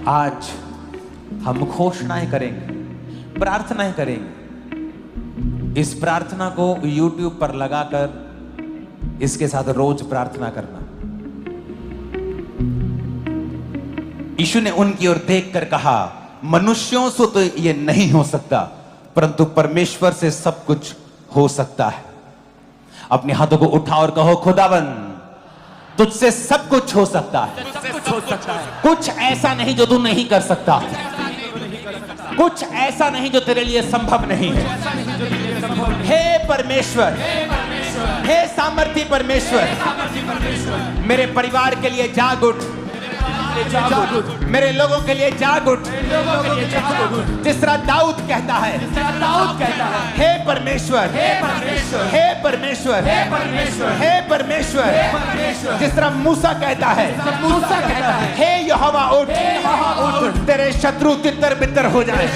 आज हम घोषणाएं करेंगे, प्रार्थनाएं करेंगे। इस प्रार्थना को YouTube पर लगाकर इसके साथ रोज प्रार्थना करना। यीशु ने उनकी ओर देखकर कहा, मनुष्यों से तो ये नहीं हो सकता, परंतु परमेश्वर से सब कुछ हो सकता है। अपने हाथों को उठाओ और कहो, खुदावन तुझसे सब कुछ हो सकता है। कुछ ऐसा नहीं जो तू नहीं कर सकता, कुछ ऐसा नहीं जो तेरे लिए संभव नहीं है। हे परमेश्वर, हे सामर्थी परमेश्वर, मेरे परिवार के लिए जाग उठ, मेरे लोगों के लिए जाग उठ। जिस तरह दाऊद कहता है, हे परमेश्वर, हे परमेश्वर, हे परमेश्वर। जिस तरह मूसा कहता है, हे यहोवा उठ, तेरे शत्रु तितर बितर हो जाए।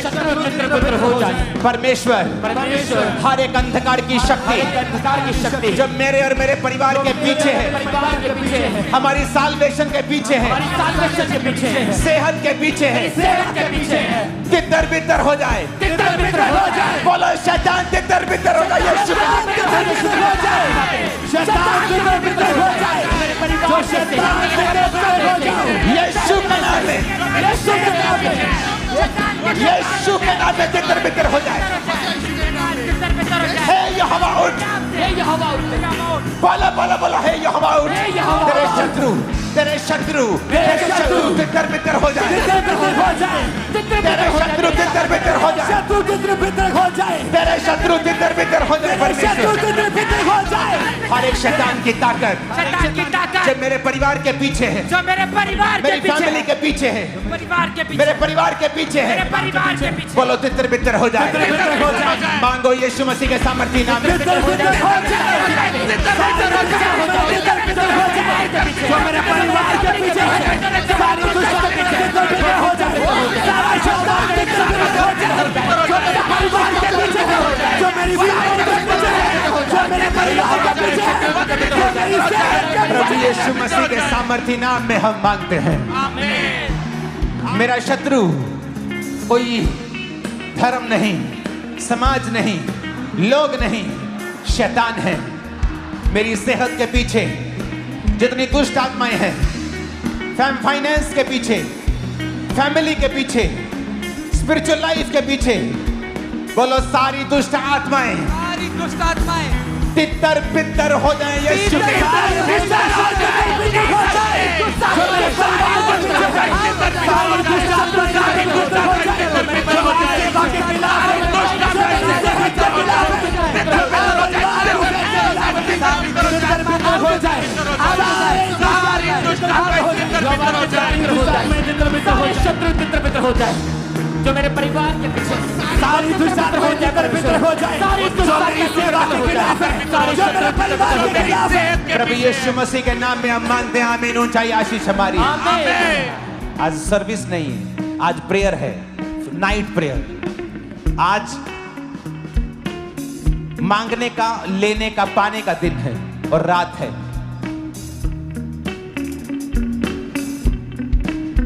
परमेश्वर, हर एक अंधकार की शक्ति जो मेरे और मेरे परिवार के पीछे है, हमारी साल्वेशन के पीछे है, सेहत के पीछे है, तितर बितर हो जाए। बोलो शैतान तितर बितर हो जाए। यीशु के नाम में, यीशु के नाम में तितर बितर हो जाए। हे यहोवा उठ, बोलो बोलो, हे यहोवा उठ। तेरे शत्रु तितर बितर हो जाए। तेरे शत्रु तितर बितर हो जाए। तेरे शत्रु तितर बितर हो जाए। हर एक शैतान की ताकत जो मेरे परिवार के पीछे है, मेरी फैमिली के पीछे है, मेरे परिवार के पीछे है, बोलो तितर बितर हो जाए। मांगो यीशु मसीह के सामर्थी नाम में। परिवार के पीछे सारी दुश्मनी हो जाए। परिवार के पीछे जो मेरी मेरे परिवार के पीछे, प्रभु यीशु मसीह के सामर्थी नाम में हम मांगते हैं। मेरा शत्रु कोई धर्म नहीं, समाज नहीं, लोग नहीं, शैतान है। मेरी सेहत के पीछे जितनी दुष्ट आत्माएं हैं, फाइनेंस के पीछे, फैमिली के पीछे, स्पिरिचुअल लाइफ के पीछे, बोलो सारी दुष्ट आत्माएं तितर बितर हो जाए। यीशु के हो जाए। जो मेरे परिवार के पीछे सारी दुष्ट आत्मा हो जाए। सारी प्रभु यीशु मसीह के नाम में हम मानते हैं। आमीन। ऊंचाई आशीष हमारी। आज सर्विस नहीं है, आज प्रेयर है, नाइट प्रेयर। आज मांगने का, लेने का, पाने का दिन है और रात है।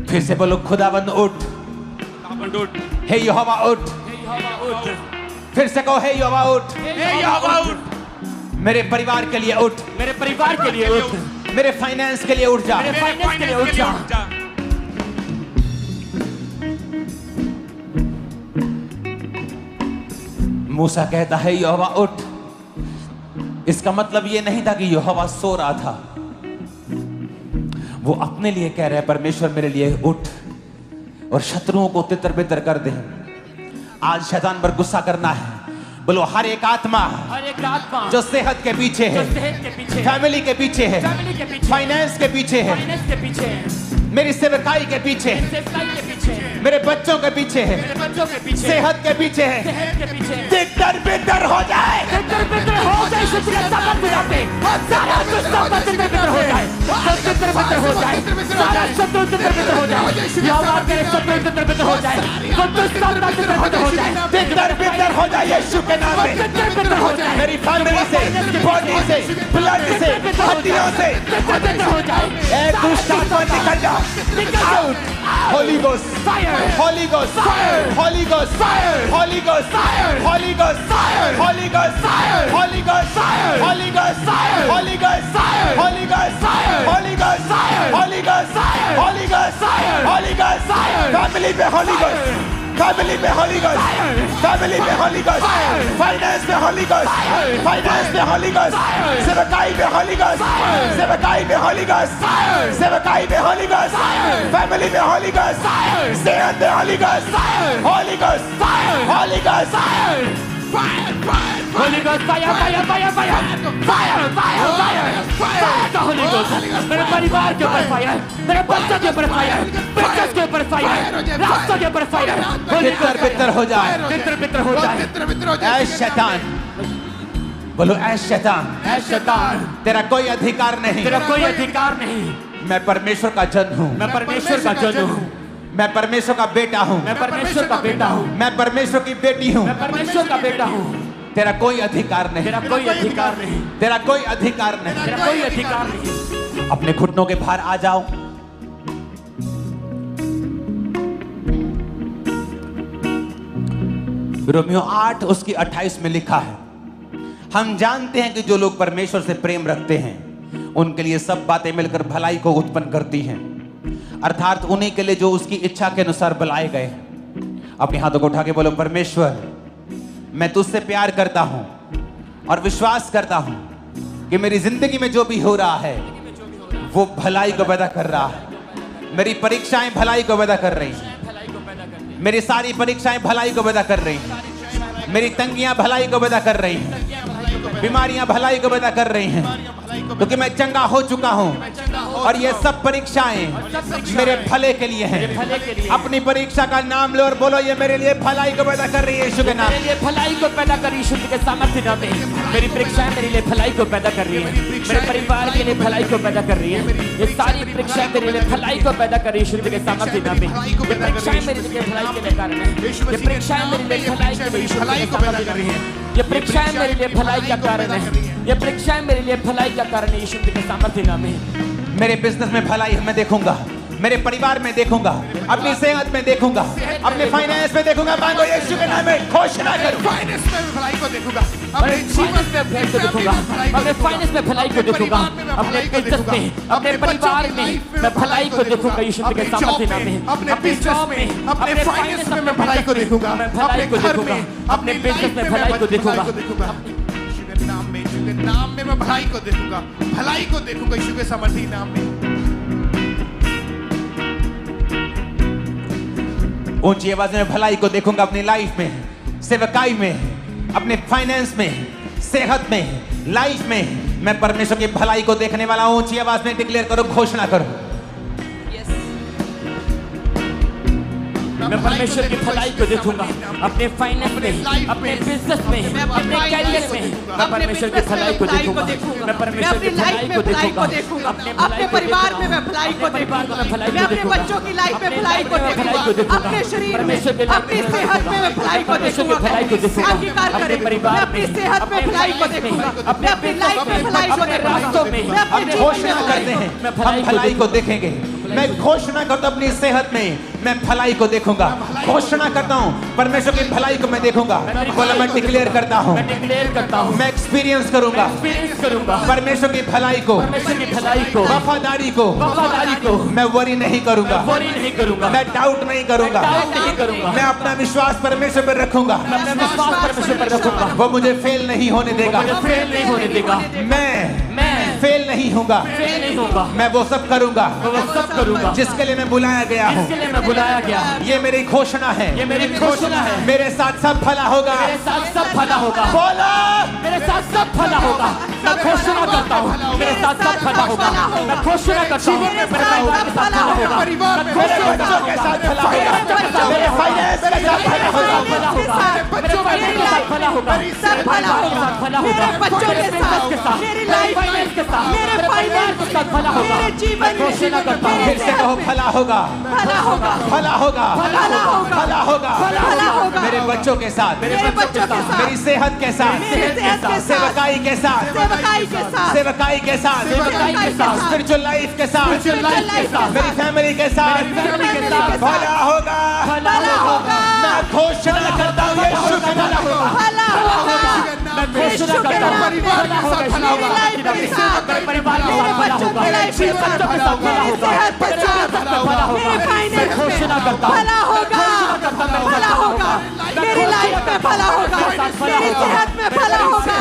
फिर से बोलो, खुदावंद उठ, हे यहोवा उठ। फिर से कहो, हे यहोवा उठ। मेरे परिवार के लिए उठ, मेरे परिवार के लिए उठ, मेरे फाइनेंस के लिए उठ जा, मेरे फाइनेंस के लिए उठ जा। मूसा कहता है, यहोवा उठ। इसका मतलब यह नहीं था कि यहोवा सो रहा था। वो अपने लिए कह रहा है, परमेश्वर मेरे लिए उठ और शत्रुओं को तितर बितर कर दे। आज शैतान पर गुस्सा करना है। बोलो, हर एक आत्मा जो सेहत के पीछे है, फैमिली के पीछे है, फाइनेंस के पीछे है, मेरी सेवकाई के पीछे, मेरे बच्चों के पीछे है, सेहत के पीछे है, तितर बितर हो जाए, तितर बितर हो जाए, यीशु के सामर्थ पे सारा सिस्टम तितर बितर हो जाए, तितर बितर हो जाए, सारा शत्रु तितर बितर हो जाए, यहोवा तेरे शत्रु तितर बितर हो जाए, तितर बितर हो जाए, तितर बितर हो जाए यीशु के नाम में, तितर बितर हो जाए, मेरी फैमिली से, बॉडी से, ब्लड से, हड्डियों से तितर बितर हो जाए, एक दुष्ट आत्मा निकल जा, out, Holy Ghost, Fire! Holy Ghost, Fire! Holy Ghost, Fire! Holy Ghost, Fire! Holy Ghost, Fire! Holy Ghost, Fire! Holy Ghost, Fire! Holy Ghost, Fire! Holy Ghost, Fire! Holy Ghost, Fire! Holy Ghost, Fire! Holy Ghost, Fire! Holy Ghost, Fire! Holy Ghost, Fire! family पे Holy Ghost, family पे Holy Ghost, Fire! family पे Holy Ghost, Fire! finance पे Holy Ghost, Fire! finance पे Holy Ghost, Fire! सेवकाई पे Holy Ghost, Fire! सेवकाई पे Holy Ghost, Fire! सेवकाई पे Holy Ghost, Fire! family पे Holy Ghost, Fire! सेहत पे Holy Ghost, Fire! Holy Ghost, Fire! Holy Ghost, Fire! Holy Ghost, fire, fire, fire, fire, fire, fire, fire, fire, the Holy Ghost, मेरे परिवार के ऊपर fire, मेरे बच्चों के ऊपर फायर, बिजनेस के ऊपर फायर, रास्तों के ऊपर फायर, तितर बितर हो जाए, तितर बितर हो जाए, ऐ शैतान, बोलो ऐ शैतान, ऐ शैतान, तेरा कोई अधिकार नहीं, तेरा कोई अधिकार नहीं, मैं परमेश्वर का जन हूँ, मैं परमेश्वर का जन हूँ, मैं परमेश्वर का बेटा हूँ, मैं परमेश्वर का बेटा हूँ, मैं परमेश्वर की बेटी हूँ, मैं परमेश्वर का बेटा हूँ, तेरा कोई अधिकार नहीं, तेरा कोई अधिकार नहीं, तेरा कोई अधिकार नहीं, तेरा कोई अधिकार नहीं, अपने घुटनों के बाहर आ जाओ, रोमियो 8 उसकी 28 में लिखा है, हम जानते हैं कि जो लोग परमेश्वर से प्रेम रखते हैं उनके लिए सब बातें मिलकर भलाई को उत्पन्न करती हैं, अर्थात उन्हीं के लिए जो उसकी इच्छा के अनुसार बुलाए गए। अपने हाथों को उठा के बोलो, परमेश्वर मैं तुझसे प्यार करता हूं और विश्वास करता हूं कि मेरी जिंदगी में जो भी हो रहा है वो भलाई को पैदा कर रहा है, मेरी परीक्षाएं भलाई को पैदा कर रही हैं, मेरी सारी परीक्षाएं भलाई को पैदा कर रही हैं, मेरी तंगियां भलाई को पैदा कर रही हैं, बीमारियां भलाई को पैदा कर रही हैं, क्योंकि मैं चंगा हो चुका हूं और ये सब परीक्षाएं मेरे भले के लिए हैं। अपनी परीक्षा का नाम लो और बोलो, ये मेरे लिए भलाई को पैदा कर रही है यीशु के नाम, मेरे लिए भलाई को पैदा कर रही है यीशु के सामर्थ्य नाम में, मेरी परीक्षाएं मेरे लिए भलाई को पैदा कर रही है, मेरे परिवार के लिए भलाई को पैदा कर रही है, ये सारी परीक्षाएं मेरे लिए भलाई को पैदा कर रही है यीशु के सामर्थ्य नाम में, ये परीक्षाएं मेरे लिए भलाई के लिए कारण है, ये परीक्षाएं मेरे लिए भलाई के लिए यीशु के सामर्थ्य नाम में, ये परीक्षाएं मेरे लिए भलाई का कारण है, ये परीक्षाएं मेरे लिए भलाई का कारण है यीशु के सामर्थ्य नाम में। मेरे बिजनेस में भलाई मैं देखूंगा, मेरे परिवार में देखूंगा, अपनी सेहत में देखूंगा, अपने फाइनेंस में देखूंगा, मांगो यीशु के नाम में, घोषणा करो, फाइनेंस में भलाई को देखूंगा, अपने जीवन में भलाई को देखूंगा, अपने फाइनेंस में भलाई को देखूंगा, अपने बिजनेस में, अपने परिवार में मैं भलाई को देखूंगा यीशु के सामर्थ्य नाम में, अपने जॉब में, अपने फाइनेंस में मैं भलाई को देखूंगा, मैं भलाई को देखूंगा, अपने बिजनेस में भलाई को देखूंगा, नाम में मैं भलाई को देखूंगा, भलाई को देखूंगा यीशु के सामर्थी नाम में। ऊंची आवाज में भलाई को देखूंगा, अपनी लाइफ में, सेवकाई में, अपने फाइनेंस में, सेहत में, लाइफ में मैं परमेश्वर की भलाई को देखने वाला हूं। ऊंची आवाज में डिक्लेयर करो, घोषणा करो, मैं परमेश्वर की भलाई को देखूंगा, अपने फाइनेंस में, अपने बिजनेस में, अपने कैरियर में मैं परमेश्वर की भलाई को देखूंगा, मैं परमेश्वर की भलाई को देखूंगा, अपने परिवार में मैं भलाई को देखूंगा, मैं अपने बच्चों की लाइफ में भलाई को देखूंगा, अपने शरीर में, अपनी सेहत में मैं भलाई को देखूंगा, अंगीकार करें, मैं अपनी सेहत में भलाई को देखूंगा, मैं अपनी लाइफ में भलाई को देखूंगा, मैं अपनी घोषणा करते हैं हम भलाई को देखेंगे। मैं घोषणा करता हूं अपनी सेहत में मैं भलाई को देखूंगा, घोषणा करता हूं परमेश्वर की भलाई को मैं देखूंगा, बोला मैं डिक्लेयर करता हूं, मैं एक्सपीरियंस करूंगा परमेश्वर की भलाई को, वफादारी को मैं वरी नहीं करूंगा, मैं डाउट नहीं करूंगा, मैं अपना विश्वास परमेश्वर पर रखूंगा, वो मुझे फेल नहीं होने देगा, मैं फेल नहीं होगा, मैं वो सब करूंगा जिसके लिए मैं बुलाया गया हूँ। ये मेरी घोषणा है, मेरे साथ सब भला होगा, बोलो मेरे साथ सब भला होगा, मैं घोषणा करता हूँ मेरे साथ सब भला होगा, मैं घोषणा करता हूँ मेरे साथ भला होगा, मेरे बच्चों के साथ भला होगा, भला होगा, सब भला होगा, भला होगा, मेरे बच्चों के साथ, मेरी लाइफ के साथ, मेरे फाइनेंस के साथ भला होगा, मेरे जीवन में, घोषणा करता हूँ, फिर से कहो भला होगा, भला होगा, भला होगा, भला होगा, भला होगा, भला होगा, मेरे बच्चों के साथ, मेरे बच्चों के साथ, मेरी सेहत के साथ, मेरी सेहत के साथ, सेवकाई के साथ, सेवकाई के साथ, सेवकाई के साथ, सेवकाई के साथ, स्पिरिचुअल लाइफ के साथ, स्पिरिचुअल लाइफ के साथ, मेरी फैमिली के साथ भला होगा, भला होगा, मैं घोषणा करता हूँ यीशु के नाम में भला होगा, मैं घोषणा करता हूँ, भला होगा, मेरी लाइफ के साथ, मेरे परिवार के साथ भला होगा, मेरे बच्चों के साथ, मेरी सेहत के साथ, मेरे फाइनेंस घोषणा करता हूँ, भला होगा, भला होगा, मेरी लाइफ में भला होगा, मेरी सेहत में भला होगा,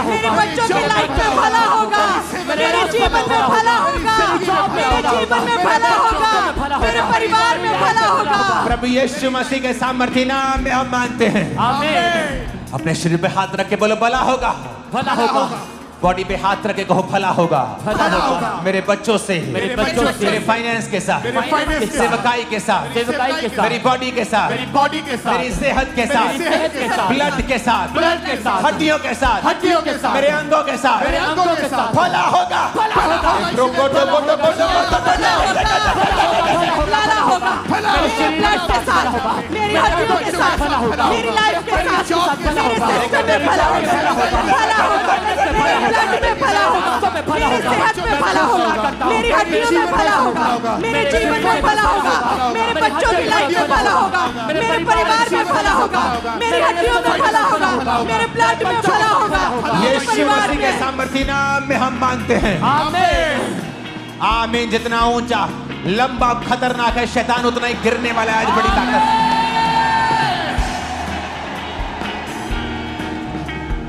मेरे बच्चों की लाइफ में भला होगा, मेरे जीवन में भला होगा, मेरे जीवन में भला होगा, मेरे परिवार में भला होगा। प्रभु यीशु मसीह के सामर्थ्य नाम में हम मानते हैं। आमीन। अपने शरीर पे हाथ रख के बोलो भला होगा, भला होगा, बॉडी पे हाथ रख के कहो भला होगा, भला होगा, मेरे बच्चों से, मेरे बच्चों से, मेरे फाइनेंस के साथ, सेवकाई के साथ, सेवकाई के साथ, मेरी बॉडी के साथ, मेरी बॉडी के साथ, मेरी सेहत के साथ, सेहत के साथ, ब्लड के साथ, ब्लड के साथ, हड्डियों के साथ, हड्डियों के साथ, मेरे अंगों के साथ, मेरे अंगों के साथ भला होगा, भला होगा, भला होगा, मेरे ब्लड के साथ, मेरी हड्डियों के साथ, मेरी लाइफ के साथ, मेरे सिस्टम में भला होगा, भला होगा, मेरे ब्लड में भला होगा, मेरी सेहत में भला होगा, मेरी हड्डियों में भला होगा, मेरे जीवन में भला होगा, मेरे बच्चों की लाइफ में भला होगा, मेरे परिवार में भला होगा, मेरी हड्डियों में भला होगा, मेरे ब्लड में भला होगा, मेरे यीशु परिवार मसीह के में। सामर्थ्य नाम में हम मानते हैं। आमीन। आमीन। जितना ऊंचा, लंबा, खतरनाक है शैतान, उतना ही गिरने वाला है। आज बड़ी ताकत।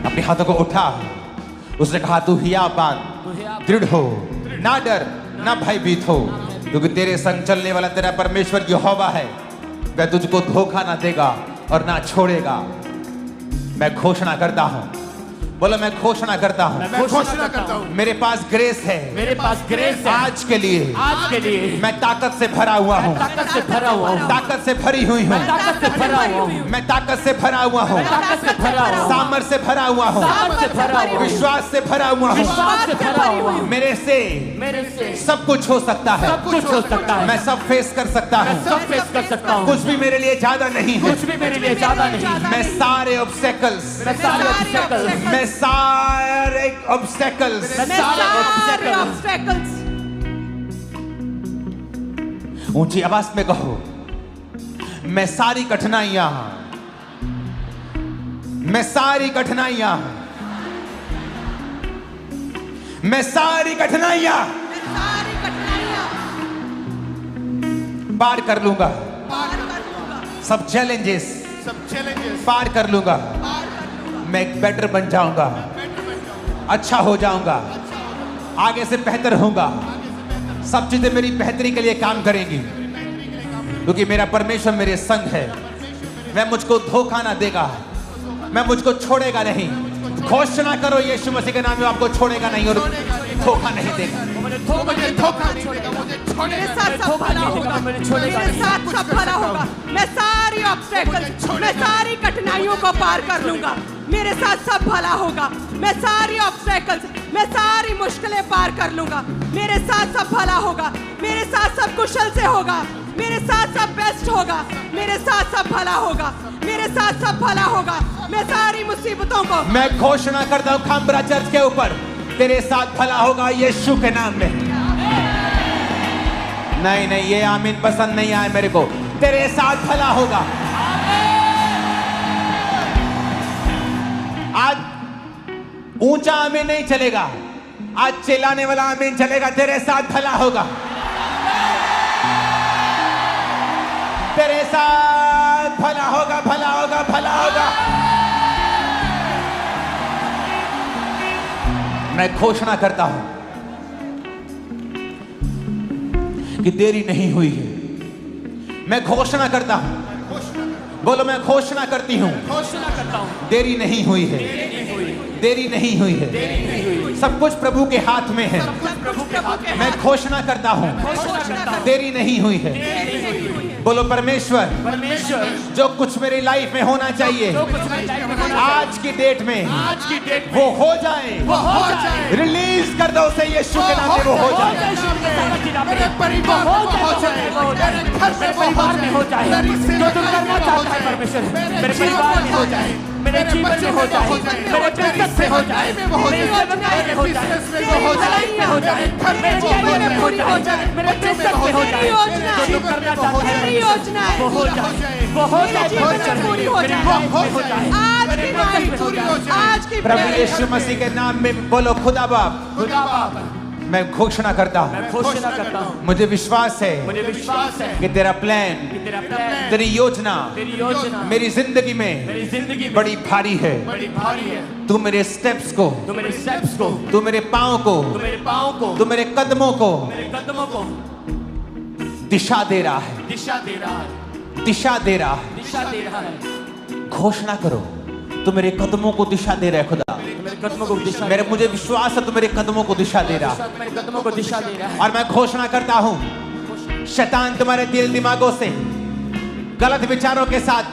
अपने हाथों को उठा, उसने कहा तू हियाबान, दृढ़ हो, ना डर, ना भयभीत हो, क्योंकि तेरे संग चलने वाला तेरा परमेश्वर यहोवा है। वह तुझको धोखा ना देगा और ना छोड़ेगा। मैं घोषणा करता हूं, बोलो मैं घोषणा करता हूं, मैं घोषणा करता हूँ, मेरे पास ग्रेस है, मेरे पास ग्रेस है आज के लिए। आज के लिए। मैं ताकत से भरा हुआ हूँ, ताकत से भरा हुआ हूँ, ताकत से भरी हुई हूँ, ताकत से भरा हुआ हूँ, मैं ताकत से भरा हुआ हूँ, ताकत से भरा हुआ हूँ, सामर्थ से भरा हुआ हूँ, ताकत से भरा हुआ हूँ, विश्वास से भरा हुआ हूँ। विश्वास से भरा हुआ हूँ। मेरे मेरे से सब कुछ हो सकता है, सब कुछ हो सकता है। मैं सब फेस कर सकता मैं हूँ। सब फेस कर सकता हूँ। कुछ भी मेरे लिए ज्यादा नहीं है। कुछ भी मेरे लिए ज्यादा नहीं। मैं सारे ऑब्स्टेकल्स, मैं सारे ऑब्स्टेकल्स, मैं सारे ऑब्स्टेकल्स, मैं सारे ऑब्स्टेकल्स। ऊंची आवाज में कहो, मैं सारी कठिनाइयां, मैं सारी कठिनाइयां, मैं सारी कठिनाइयां सारी कठिनाइयां पार कर लूंगा। पार कर लूंगा, सब चैलेंजेस सब चैलेंजेस पार कर लूंगा। पार कर लूंगा, मैं एक बेटर बन जाऊंगा, अच्छा हो जाऊंगा, आगे से बेहतर होऊंगा। सब चीजें मेरी बेहतरी के लिए काम करेंगी, क्योंकि मेरा परमेश्वर मेरे संग है। वह मुझको धोखा ना देगा, मैं मुझको छोड़ेगा नहीं। घोषणा करो यीशु मसीह के नाम में, आपको छोड़ेगा नहीं और धोखा नहीं देगा। मुझे धोखा नहीं देगा, मुझे मेरे छोड़ेगा साथ सब भला होगा, मेरे साथ सब भला होगा। मैं सारी ऑब्स्टेकल्स, मैं सारी कठिनाइयों को पार कर लूंगा। मेरे साथ सब भला होगा। मैं सारी ऑब्स्टेकल्स, मैं सारी मुश्किलें पार कर लूंगा। मेरे साथ सब भला होगा, मेरे साथ सब कुशल से होगा, मेरे साथ सब बेस्ट होगा, मेरे साथ सब भला होगा, मेरे साथ सब भला होगा। मैं सारी मुसीबतों को, मैं घोषणा करता हूं खामबरा चर्च के ऊपर, तेरे साथ भला होगा यीशु के नाम में। नहीं नहीं, ये आमीन पसंद नहीं आए मेरे को। तेरे साथ भला होगा। आज ऊंचा आमीन नहीं चलेगा, आज चिल्लाने वाला आमीन चलेगा। तेरे साथ भला होगा, तेरे साथ भला होगा, भला होगा, भला होगा। मैं घोषणा करता हूं कि देरी नहीं हुई है। मैं घोषणा करता हूं, बोलो मैं घोषणा करती हूं, घोषणा करता हूँ, देरी नहीं हुई है, देरी नहीं हुई है। सब कुछ प्रभु के हाथ में है। प्रभु के हाथ में। मैं घोषणा करता हूं, घोषणा करता हूँ, देरी नहीं हुई है। बोलो परमेश्वर, परमेश्वर जो कुछ मेरी लाइफ में होना चाहिए जो कुछ मेरी लाइफ में होना आज की डेट में आज की डेट में वो हो जाए, वो हो जाए। रिलीज कर दो उसे यीशु के नाम में वो हो जाए। मेरे परिवार में वो हो जाए, मेरे घर में वो हो जाए, हो जाए मेरी जो सेवा तुम करना चाहता है परमेश्वर, मेरे परिवार में हो जाए, मेरे जीवन में हो जाए, मेरे बिजनेस में हो जाए, मेरे सेवकाई में हो जाए, मेरे लाइफ में हो जाए, मेरे करियर में हो जाए, मेरे बिजनेस में हो जाए, जो तुम करना चाहता है वो हो जाए, वो हो जाए परमेश्वर, पूरी हो मेरी जाए, लाइफ में हो जाए, आज मेरे की बिजनेस में हो नाइट, जाए। आज की प्रभु prayer, यीशु मसीह के नाम में बोलो खुदा बाप, खुदा बाप, मैं घोषणा करता हूँ, मैं घोषणा करता हूँ, मुझे विश्वास है मुझे विश्वास है कि तेरा प्लान, कि तेरा प्लान, तेरी योजना तेरी योजना मेरी जिंदगी में मेरी जिंदगी में बड़ी भारी है। बड़ी भारी है। तू मेरे स्टेप्स को, तू मेरे स्टेप्स को, तू मेरे पाँव को, तू मेरे पाँव को, तू मेरे कदमों को मेरे कदमों को दिशा दे रहा है, दिशा दे रहा है, दिशा दे रहा है। दिशा दे रहा है। घोषणा करो, तू मेरे कदमों को दिशा दे रहा है खुदा। तू मेरे कदमों को दिशा मेरे मुझे विश्वास है तू मेरे कदमों को दिशा दे रहा है। मेरे कदमों को दिशा दे रहा है। और मैं घोषणा करता हूँ शैतान तुम्हारे दिल दिमागों से गलत विचारों के साथ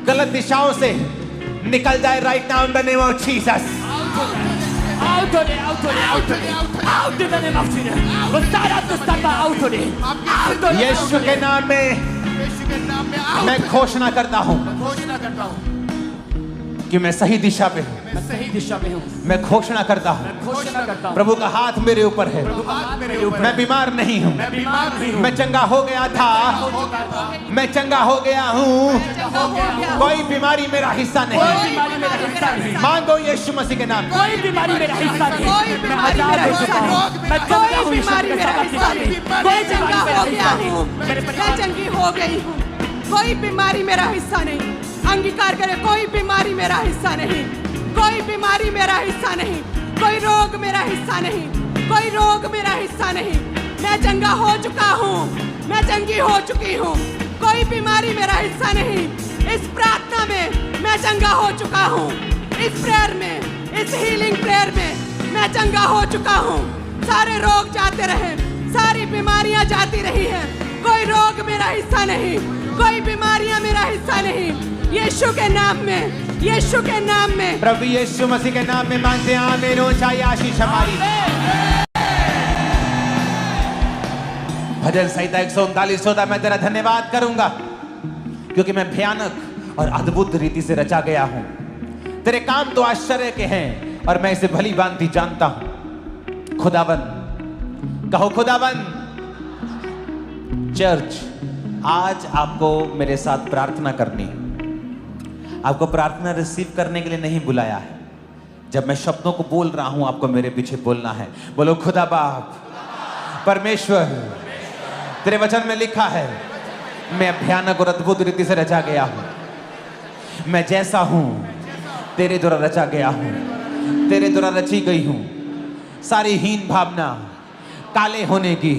गलत दिशाओं से निकल जाए right now in the name of Jesus. Out of it, out of it, out of it, out in the name of Jesus. वो सारा दुष्टता out of it, out of it, यीशु के नाम में यीशु के नाम में आओ। मैं घोषणा करता हूँ घोषणा करता हूँ कि मैं सही दिशा पे हूँ। मैं सही दिशा में हूँ। मैं घोषणा करता हूँ मैं घोषणा करता हूँ। प्रभु का हाथ मेरे ऊपर है। प्रभु का हाथ मेरे ऊपर मैं बीमार नहीं हूँ, मैं बीमार नहीं हूँ। मैं चंगा हो गया था, मैं चंगा हो गया हूँ। कोई बीमारी मेरा हिस्सा कोई नहीं। बीमारी मेरा हिस्सा नहीं। मांगो यीशु मसीह के नाम। कोई बीमारी मेरा हिस्सा नहीं। कोई मैं बीमारी आजाद मेरा हो चुका हिस्सा हूँ। नहीं। मैं चंगा कोई हूँ यीशु बीमारी के मेरा साथ हिस्सा नहीं। नहीं। कोई मैं चंगा बीमारी मेरा हो गया हिस्सा नहीं। हूँ, मेरे मैं परिवार चंगी हो गई हूँ। कोई बीमारी मेरा हिस्सा नहीं। अंगीकार करे, कोई बीमारी मेरा हिस्सा नहीं। कोई बीमारी मेरा हिस्सा नहीं। कोई रोग मेरा हिस्सा नहीं। कोई रोग मेरा हिस्सा नहीं। मैं चंगा हो चुका हूँ, मैं चंगी हो चुकी हूँ। कोई बीमारी मेरा हिस्सा नहीं। इस प्रार्थना में मैं चंगा हो चुका हूँ। इस प्रेयर में, इस हीलिंग प्रेयर में मैं चंगा हो चुका हूँ। सारे रोग जाते रहे, सारी बीमारियां जाती रही हैं। कोई रोग मेरा हिस्सा नहीं, कोई बीमारियां मेरा हिस्सा नहीं। यीशु के नाम में, यीशु के नाम में, प्रभु यीशु मसीह के नाम में मानते हैं आमीन। ऊंचाई आशीष हमारी। भजन संहिता 139 14 मैं तेरा धन्यवाद करूंगा क्योंकि मैं भयानक और अद्भुत रीति से रचा गया हूं। तेरे काम तो आश्चर्य के हैं और मैं इसे भली भांति जानता हूं। खुदावन, कहो खुदावन। चर्च, आज आपको मेरे साथ प्रार्थना करनी है। आपको प्रार्थना रिसीव करने के लिए नहीं बुलाया है। जब मैं शब्दों को बोल रहा हूं आपको मेरे पीछे बोलना है। बोलो खुदा बाप, परमेश्वर, तेरे वचन में लिखा है मैं भयानक और अद्भुत रीति से रचा गया हूं। मैं जैसा हूं तेरे द्वारा रचा गया हूं, तेरे द्वारा रची गई हूं। सारी हीन भावना, काले होने की,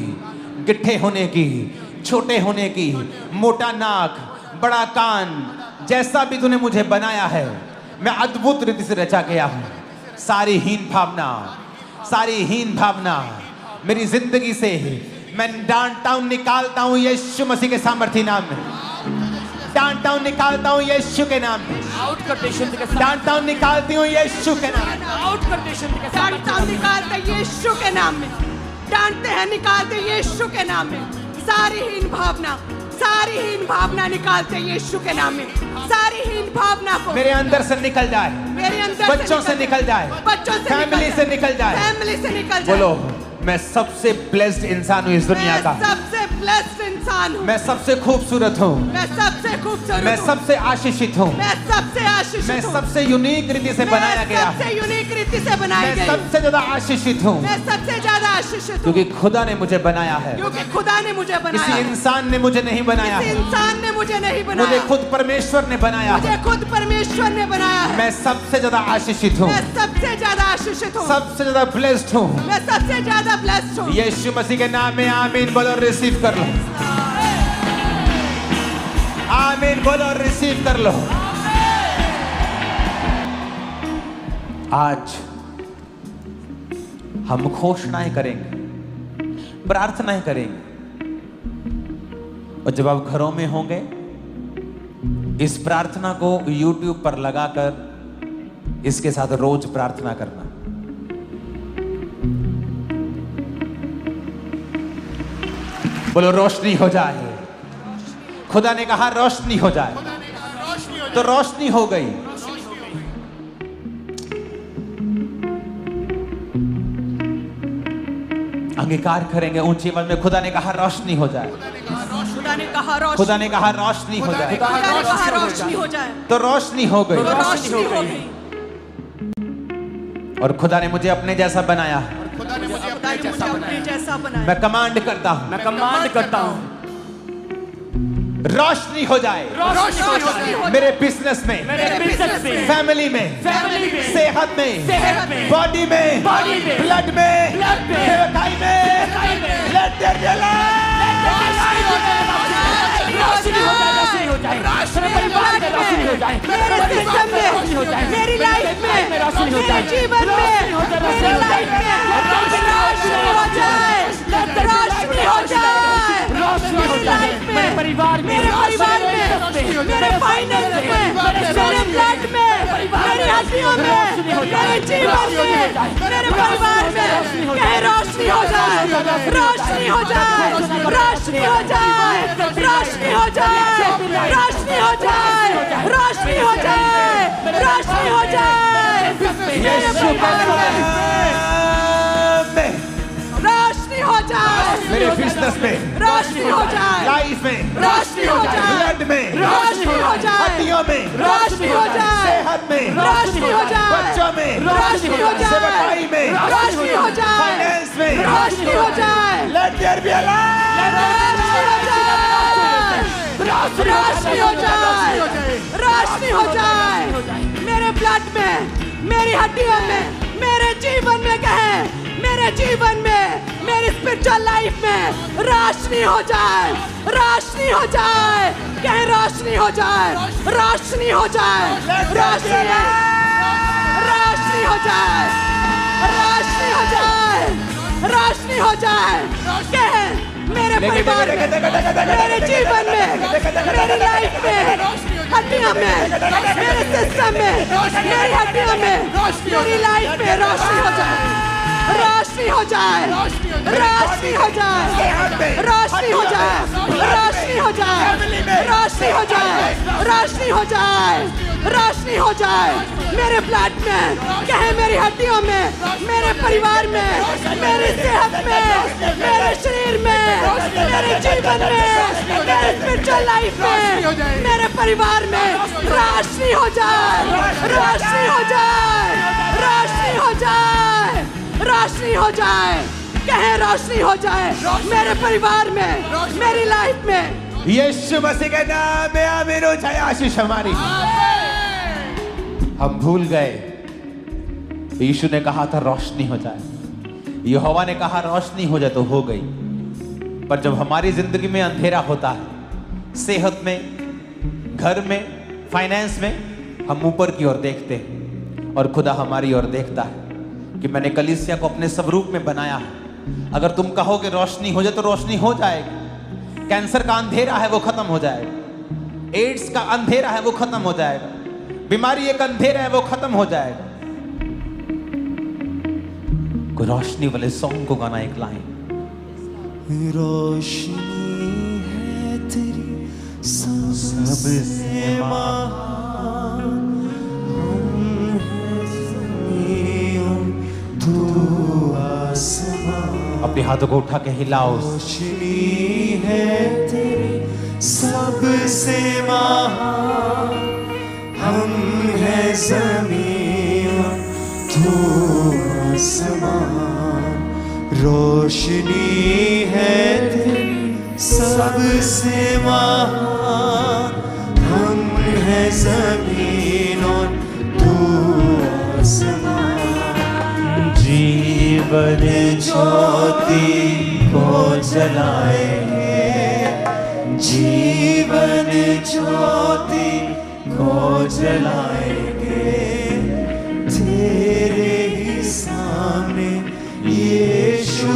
गिट्ठे होने की, छोटे होने की, मोटा नाक, बड़ा कान, जैसा भी तूने मुझे बनाया है मैं अद्भुत रीति से रचा गया हूं। सारी हीन भावना, सारी हीन भावना मेरी जिंदगी से मैं डांटता हूं, निकालता हूं यीशु मसीह के सामर्थी नाम में। डांटता हूं, निकालता हूं यीशु के नाम में। आउट कर दे शुद्ध के साथ। डांटता हूं, निकालती हूं यीशु के नाम में। आउट कर दे शुद्ध के साथ। डांटता हूं, निकालते यीशु के नाम में। डांटते हैं, निकालते यीशु के नाम में। सारी हीन भावना, सारी हीन भावना निकालते यीशु के नाम में। सारी हीन भावना को मेरे अंदर से निकल जाए, मेरे अंदर बच्चों से निकल जाए, बच्चों से फैमिली से निकल जाए। फैमिली से निकल जाए। बोलो, मैं सबसे ब्लेस्ड इंसान हूं इस दुनिया का। मैं सबसे ब्लेस्ड इंसान हूँ। मैं सबसे खूबसूरत हूँ। मैं सबसे खूबसूरत मैं हूँ। सबसे आशीषित हूँ। मैं सबसे आशीषित मैं हूँ। सबसे यूनिक रीति से बनाया गया हूँ। सबसे यूनिक रीति से बनाई मैं गई। सबसे ज्यादा आशीषित हूँ मैं सबसे ज्यादा आशीषित हूँ क्योंकि खुदा ने मुझे बनाया है। क्योंकि खुदा ने मुझे बनाया किसी है। इंसान ने मुझे नहीं बनाया किसी है। इंसान ने मुझे नहीं बनाया। मुझे खुद परमेश्वर ने बनाया मुझे है। खुद परमेश्वर ने बनाया है। मैं सबसे ज्यादा आशीषित हूँ, मैं सबसे ज्यादा आशीषित हूँ। सबसे ज्यादा ब्लेस्ड हूँ। मैं सबसे ज्यादा ब्लेस्ड हूँ। यीशु मसीह के नाम में आमीन बोलो, रिसीव कर लो। आमीन बोलो, रिसीव कर लो। आज हम घोषणाएं करेंगे, प्रार्थनाएं करेंगे और जब आप घरों में होंगे, इस प्रार्थना को YouTube पर लगाकर इसके साथ रोज प्रार्थना करना। बोलो रोशनी हो जाए। खुदा ने कहा रोशनी हो जाए, तो रोशनी हो गई। अंगीकार करेंगे ऊंची आवाज में, खुदा ने कहा रोशनी हो जाए। खुदा ने कहा रोशनी, खुदा ने कहा रोशनी हो जाए, खुदा ने कहा रोशनी हो जाए, तो रोशनी हो गई। रोशनी हो गई। और खुदा ने मुझे अपने जैसा बनाया। खुदा ने मुझे खुदा ने मुझे अपने जैसा बनाया। मैं कमांड करता हूं, मैं कमांड करता हूं, रोशनी हो जाए रोशनी हो मेरे बिजनेस में, मेरे बिजनेस में, फैमिली में, फैमिली में, सेहत में, सेहत में, बॉडी में, बॉडी में, ब्लड में, ब्लड में, सेवकाई में, लेट देयर बी लाइट। रोशनी हो जाए, रोशनी हो जाए, मेरे परिवार में रोशनी हो जाए, मेरे सिस्टम में, मेरी लाइफ में, मेरे जीवन में, मेरी लाइफ में रोशनी हो जाए, रोशनी हो जाए, रोशनी हो जाए, मेरे परिवार में, मेरे परिवार में, मेरे फाइनेंस में, मेरे ब्लड में, मेरी हड्डियों में, मेरे जीवन में, मेरे परिवार में कहीं रोशनी हो जाए, रोशनी हो जाए, रोशनी हो जाए, रोशनी हो जाए, रोशनी हो जाए, रोशनी हो जाए, रोशनी हो जाए, यीशु का नाम में, रोशनी हो जाए, मेरे बिजनेस में, रोशनी हो जाए, लाइफ में, रोशनी हो जाए, ब्लड में, रोशनी हो जाए, हड्डियों में, रोशनी हो जाए, सेहत में, रोशनी हो जाए, बच्चों में, रोशनी हो जाए, सेवकाई में, रोशनी हो जाए, फाइनेंस में, रोशनी हो जाए, लेट देयर बी लाइट। रोशनी हो जाए, रोशनी हो जाए, रोशनी हो जाए, मेरे ब्लड में, मेरी हड्डियों में, मेरे जीवन में कहे, मेरे जीवन में, मेरी स्पिरिचुअल लाइफ में रोशनी हो जाए, रोशनी हो जाए, कहे रोशनी हो जाए, रोशनी हो जाए, रोशनी, रोशनी हो जाए, रोशनी हो जाए, रोशनी हो जाए, कहे मेरे परिवार में, मेरे जीवन में, मेरी लाइफ में, हड्डियों में, मेरे सिस्टम में, मेरी हड्डियों में, मेरी लाइफ में रोशनी हो जाए, रोशनी हो जाए, रोशनी हो जाए, रोशनी हो जाए, रोशनी हो जाए, रोशनी हो जाए, रोशनी हो जाए, रोशनी हो जाए, मेरे ब्लड में, कहे मेरी हड्डियों में, मेरे परिवार में, मेरी सेहत में, मेरे शरीर में, मेरे जीवन में, मेरे स्पिरिचुअल लाइफ में, मेरे परिवार में रोशनी हो जाए, रोशनी हो जाए, रोशनी हो जाए, रोशनी हो जाए, कहे रोशनी हो जाए, मेरे परिवार में, मेरी लाइफ में। यीशु मसीह के नाम में आमीन हो जाए। आशीष हमारी। हम भूल गए, यीशु ने कहा था रोशनी हो जाए, यहोवा ने कहा रोशनी हो जाए, तो हो गई। पर जब हमारी जिंदगी में अंधेरा होता है, सेहत में, घर में, फाइनेंस में, हम ऊपर की ओर देखते हैं और खुदा हमारी ओर देखता है कि मैंने कलीसिया को अपने स्वरूप में बनाया है। अगर तुम कहोगे रोशनी हो जाए, तो रोशनी हो जाएगी। कैंसर का अंधेरा है वो खत्म हो जाएगा, एड्स का अंधेरा है वो खत्म हो जाएगा, बीमारी एक अंधेरा है वो खत्म हो जाएगा। कोई रोशनी वाले सॉन्ग को गाना एक लाइन। रोशनी है तेरी सबसे महान, हम हैं ज़मीन, तू आसमान। अपने हाथों को उठा के हिलाओ। रोशनी है तेरी सबसे महान, हम हैं ज़मीन, तू आसमान। रोशनी है तेरी सबसे महान, हम हैं ज़मीन और तू आसमान। जीवन ज्योति को जलाएंगे, जीवन ज्योति को जलाएंगे, तेरे ही सामने यीशु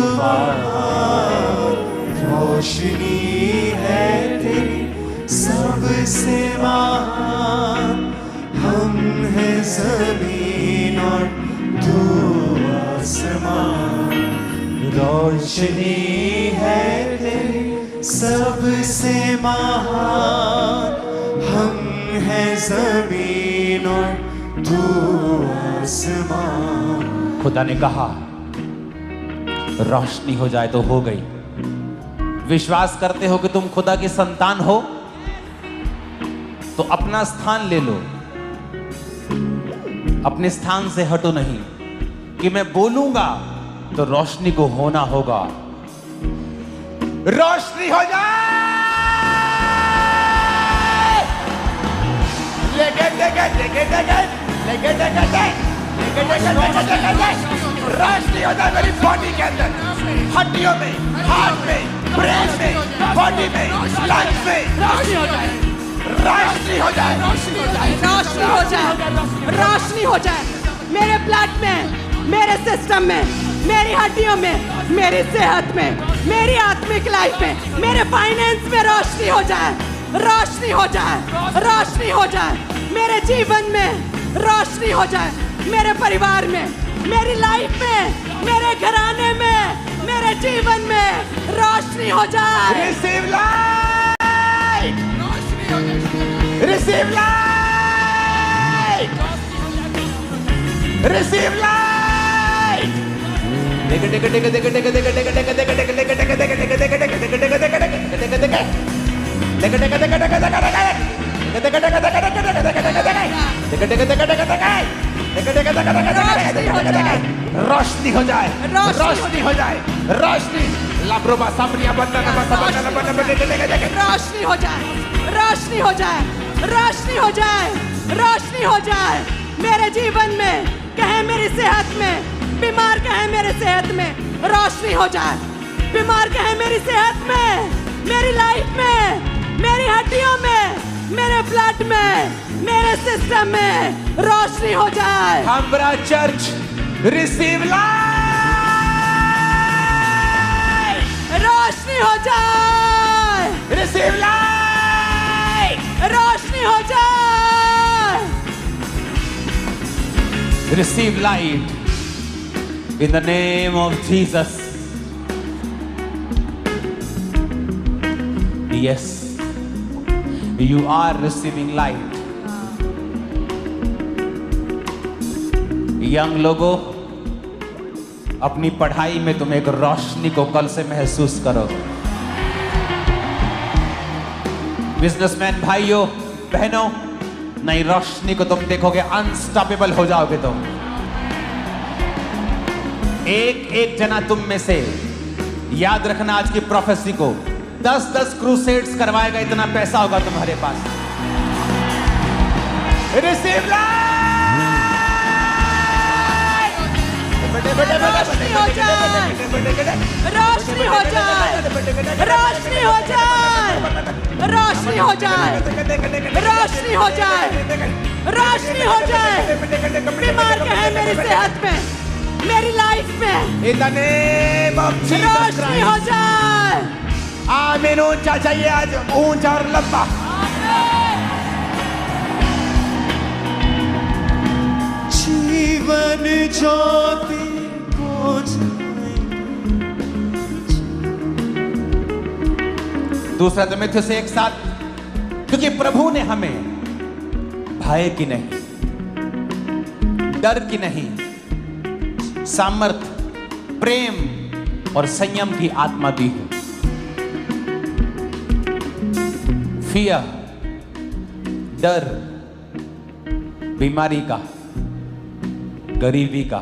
रोशनी है तेरी सबसे महान, हम हैं जमीन और तू आसमान। रोशनी है तेरी सबसे महान, हम हैं जमीन और तू आसमान। खुदा ने कहा रोशनी हो जाए तो हो गई। विश्वास करते हो कि तुम खुदा की संतान हो तो अपना स्थान ले लो, अपने स्थान से हटो नहीं कि मैं बोलूंगा तो रोशनी को होना होगा। रोशनी हो जाए। रोशनी हो जाए मेरी बॉडी के अंदर, हड्डियों में, हार्ट में, ब्रेन में, बॉडी में, लंग्स में। रोशनी हो जाए, रोशनी हो जाए, रोशनी हो जाए, रोशनी हो जाए, रोशनी हो जाए मेरे ब्लड में, मेरे सिस्टम में, मेरी हड्डियों में, मेरी सेहत में, मेरी आत्मिक लाइफ में, मेरे फाइनेंस में रोशनी हो जाए, रोशनी हो जाए, रोशनी हो जाए मेरे जीवन में, रोशनी हो जाए मेरे परिवार में, मेरी लाइफ में, मेरे घराने में, मेरे जीवन में रोशनी हो जाए। Receive light, receive light, receive light. रोशनी हो जाए, रोशनी हो जाए, रोशनी। लाब्रोबा सामरिया बंदा रोशनी हो जाए, रोशनी हो जाए, रोशनी हो जाए, रोशनी हो जाए मेरे जीवन में, कहे मेरी सेहत में, बीमार कहे मेरे सेहत में रोशनी हो जाए, बीमार कहे मेरी सेहत में, मेरी लाइफ में, मेरी हड्डियों में, मेरे ब्लड में, मेरे सिस्टम में रोशनी हो जाए। हमारा चर्च रिसीव लाइट, रोशनी हो जाए, रिसीव लाइट, रोशनी हो जाए। receive light in the name of Jesus. Yes, you are receiving light. Young लोगों, अपनी पढ़ाई में तुम एक रोशनी को कल से महसूस करो। बिजनेसमैन भाइयों बहनों, नई रोशनी को तुम देखोगे, अनस्टॉपेबल हो जाओगे तुम। एक एक जना तुम में से, याद रखना आज की प्रोफेसी को, 10-10 क्रूसेड्स करवाएगा, इतना पैसा होगा तुम्हारे पास। रिसीव रोशनी हो जाए, रोशनी हो जाए, रोशनी हो जाए, रोशनी हो जाए, रोशनी हो जाए, रोशनी हो जाए। बीमार कहे मेरी सेहत में, मेरी लाइफ में, In the name of Jesus रोशनी हो Christ. जाए। आमीन। ऊंचा चाहिए आज, ऊंचा और लंबा। जीवन ज्योति को दूसरा तिमुथियुस से एक साथ, क्योंकि प्रभु ने हमें भय की नहीं, डर की नहीं, सामर्थ, प्रेम और संयम की आत्मा दी है। फियर, डर, बीमारी का, गरीबी का,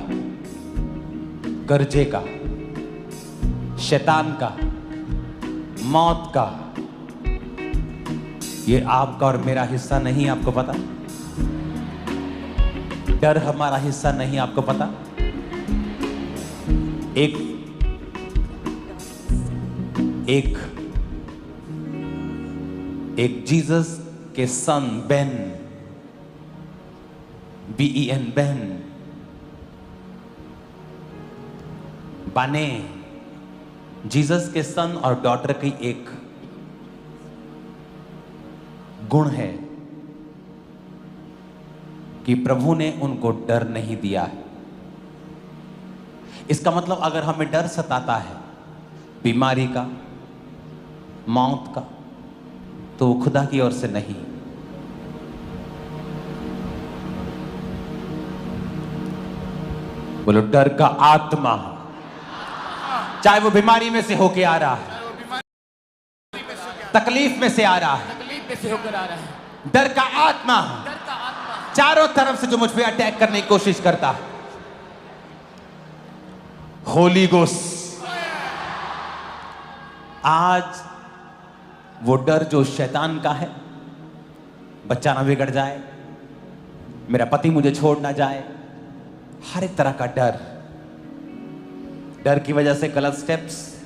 कर्जे का, शैतान का, मौत का, ये आपका और मेरा हिस्सा नहीं। आपको पता? डर हमारा हिस्सा नहीं। आपको पता? एक जीसस के सन बेन, BEN, बेन, बाने, जीसस के सन और डॉटर की एक गुण है कि प्रभु ने उनको डर नहीं दिया है। इसका मतलब अगर हमें डर सताता है बीमारी का, मौत का, तो वो खुदा की ओर से नहीं। बोलो डर का आत्मा, चाहे वो बीमारी में से होके आ रहा है, तकलीफ में से आ रहा है, तकलीफ में से होकर आ रहा है, डर का आत्मा डर का आत्मा चारों तरफ से जो मुझ पे अटैक करने की कोशिश करता है, होली गोस्ट आज वो डर जो शैतान का है, बच्चा ना बिगड़ जाए, मेरा पति मुझे छोड़ ना जाए, हर एक तरह का डर, डर की वजह से गलत स्टेप्स,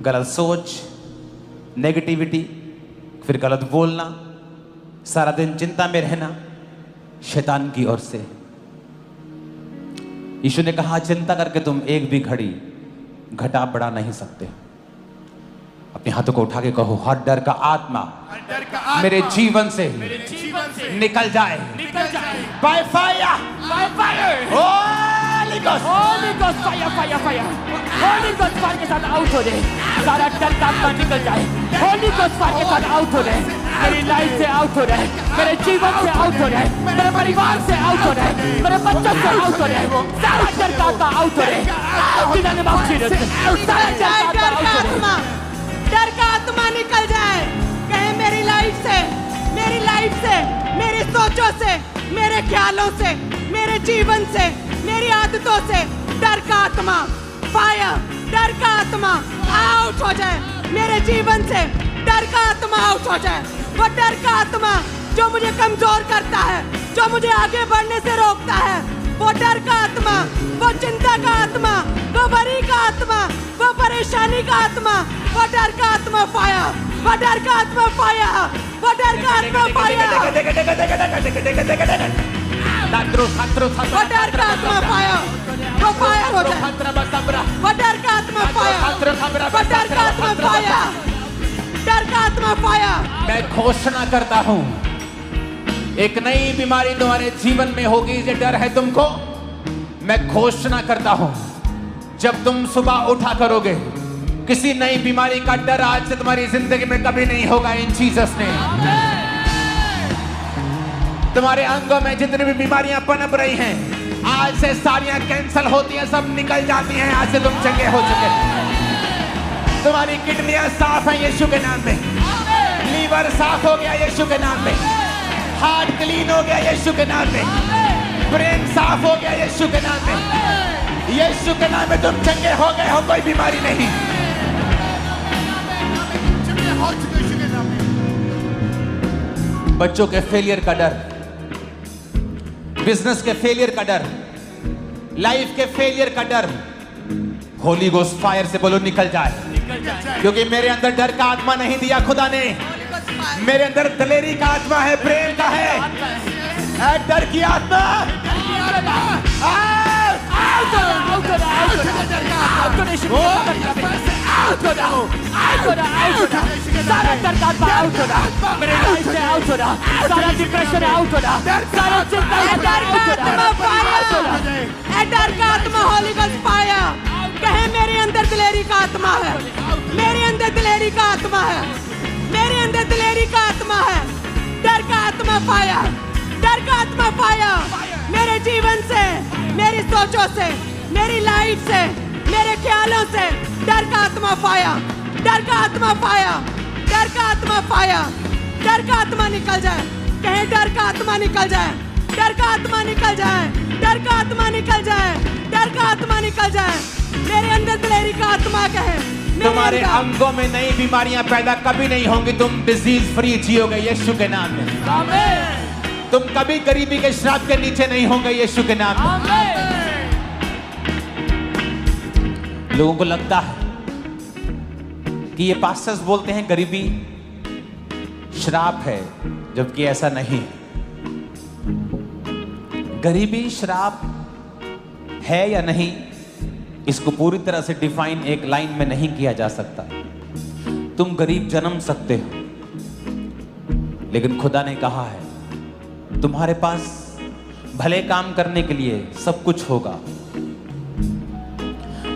गलत सोच, नेगेटिविटी, फिर गलत बोलना, सारा दिन चिंता में रहना, शैतान की ओर से। यीशु ने कहा चिंता करके तुम एक भी घड़ी घटा बढ़ा नहीं सकते। अपने हाथों को उठा के कहो हर डर का आत्मा मेरे जीवन से निकल जाए, by fire, by fire, Holi ghost, Holi ghost, fire fire fire, Holi ghost fire के साथ आउट हो जाए, सारा डर का आत्मा निकल जाए, होली गोस्ट फायर के साथ आउट हो जाए, मेरी लाइफ से आउट हो जाए, मेरे जीवन से आउट हो जाए, मेरे परिवार से आउट हो जाए, मेरे बच्चों से आउट हो जाए, सारा डर का आत्मा आउट हो जाए, बिना नमक चीरत, सारा डर का आत्मा, डर का आत्मा निकल जाए। कहे मेरी लाइफ से, मेरी लाइफ से, मेरी सोचों से, मेरे ख्यालों से, मेरे जीवन से, मेरी आदतों से डर का आत्मा फायर, डर का आत्मा आउट हो जाए, मेरे जीवन से डर का आत्मा आउट हो जाए। वो डर का आत्मा जो मुझे कमजोर करता है, जो मुझे आगे बढ़ने से रोकता है, वो डर का आत्मा, वो चिंता का आत्मा, वो वरी का आत्मा, वो परेशानी का आत्मा, वो डर का आत्मा फायर, वो डर का आत्मा फायर, वो डर का आत्मा फायर, वो डर का आत्मा फायर, वो फायर हो जाए, वो डर का आत्मा फायर, वो डर का आत्मा फायर, डर का आत्मा फायर। मैं घोषणा करता हूं एक नई बीमारी तुम्हारे जीवन में होगी, ये डर है तुमको। मैं घोषणा करता हूं जब तुम सुबह उठा करोगे किसी नई बीमारी का डर आज से तुम्हारी जिंदगी में कभी नहीं होगा इन जीसस ने। तुम्हारे अंगों में जितनी भी बीमारियां पनप रही हैं आज से सारियां कैंसल होती हैं, सब निकल जाती हैं, आज से तुम चंगे हो चुके। तुम्हारी किडनियां साफ हैं यीशु के नाम में, लीवर साफ हो गया यीशु के नाम में, हार्ट क्लीन हो गया यीशु के नाम में, ब्रेन साफ हो गया यीशु के नाम में, यीशु के नाम में तुम चंगे हो गए हो, कोई बीमारी नहीं। बच्चों के फेलियर का डर, बिजनेस के फेलियर का डर, लाइफ के फेलियर का डर, होली गोस्ट फायर से बोलो निकल जाए, क्योंकि मेरे अंदर डर का आत्मा नहीं दिया खुदा ने, मेरे अंदर दलेरी का आत्मा है, प्रेम का है, डर की आत्मा सारा डर का आत्मा आउट हो रहा, मेरे लाइफ से आउट हो रहा, सारा डिप्रेशन आउट हो रहा, सारा चिंता डर का आत्मा होली गोस्ट फायर। कहे मेरे अंदर दिलेरी का आत्मा है, मेरे अंदर दिलेरी का आत्मा है, मेरे अंदर दिलेरी का आत्मा है, डर का आत्मा फायर, डर का आत्मा फायर, मेरे जीवन से, मेरी सोचों से, मेरी लाइफ से, मेरे ख्यालों से डर का आत्मा फायर, डर का आत्मा फायर, डर का आत्मा फायर, डर का आत्मा निकल जाए। कहे डर का आत्मा निकल जाए, डर का आत्मा निकल जाए, डर का आत्मा निकल जाए, डर का आत्मा निकल जाए, मेरे अंदर दिलेरी का आत्मा कहे तुम्हारे अंगों में नई बीमारियां पैदा कभी नहीं होंगी, तुम डिजीज फ्री जियोगे यीशु के नाम में। आमीन। तुम कभी गरीबी के श्राप के नीचे नहीं होंगे यीशु के नाम में। आमीन। लोगों को लगता है कि ये पास्टर्स बोलते हैं गरीबी श्राप है, जबकि ऐसा नहीं है। गरीबी श्राप है या नहीं, इसको पूरी तरह से डिफाइन एक लाइन में नहीं किया जा सकता। तुम गरीब जन्म सकते हो, लेकिन खुदा ने कहा है तुम्हारे पास भले काम करने के लिए सब कुछ होगा,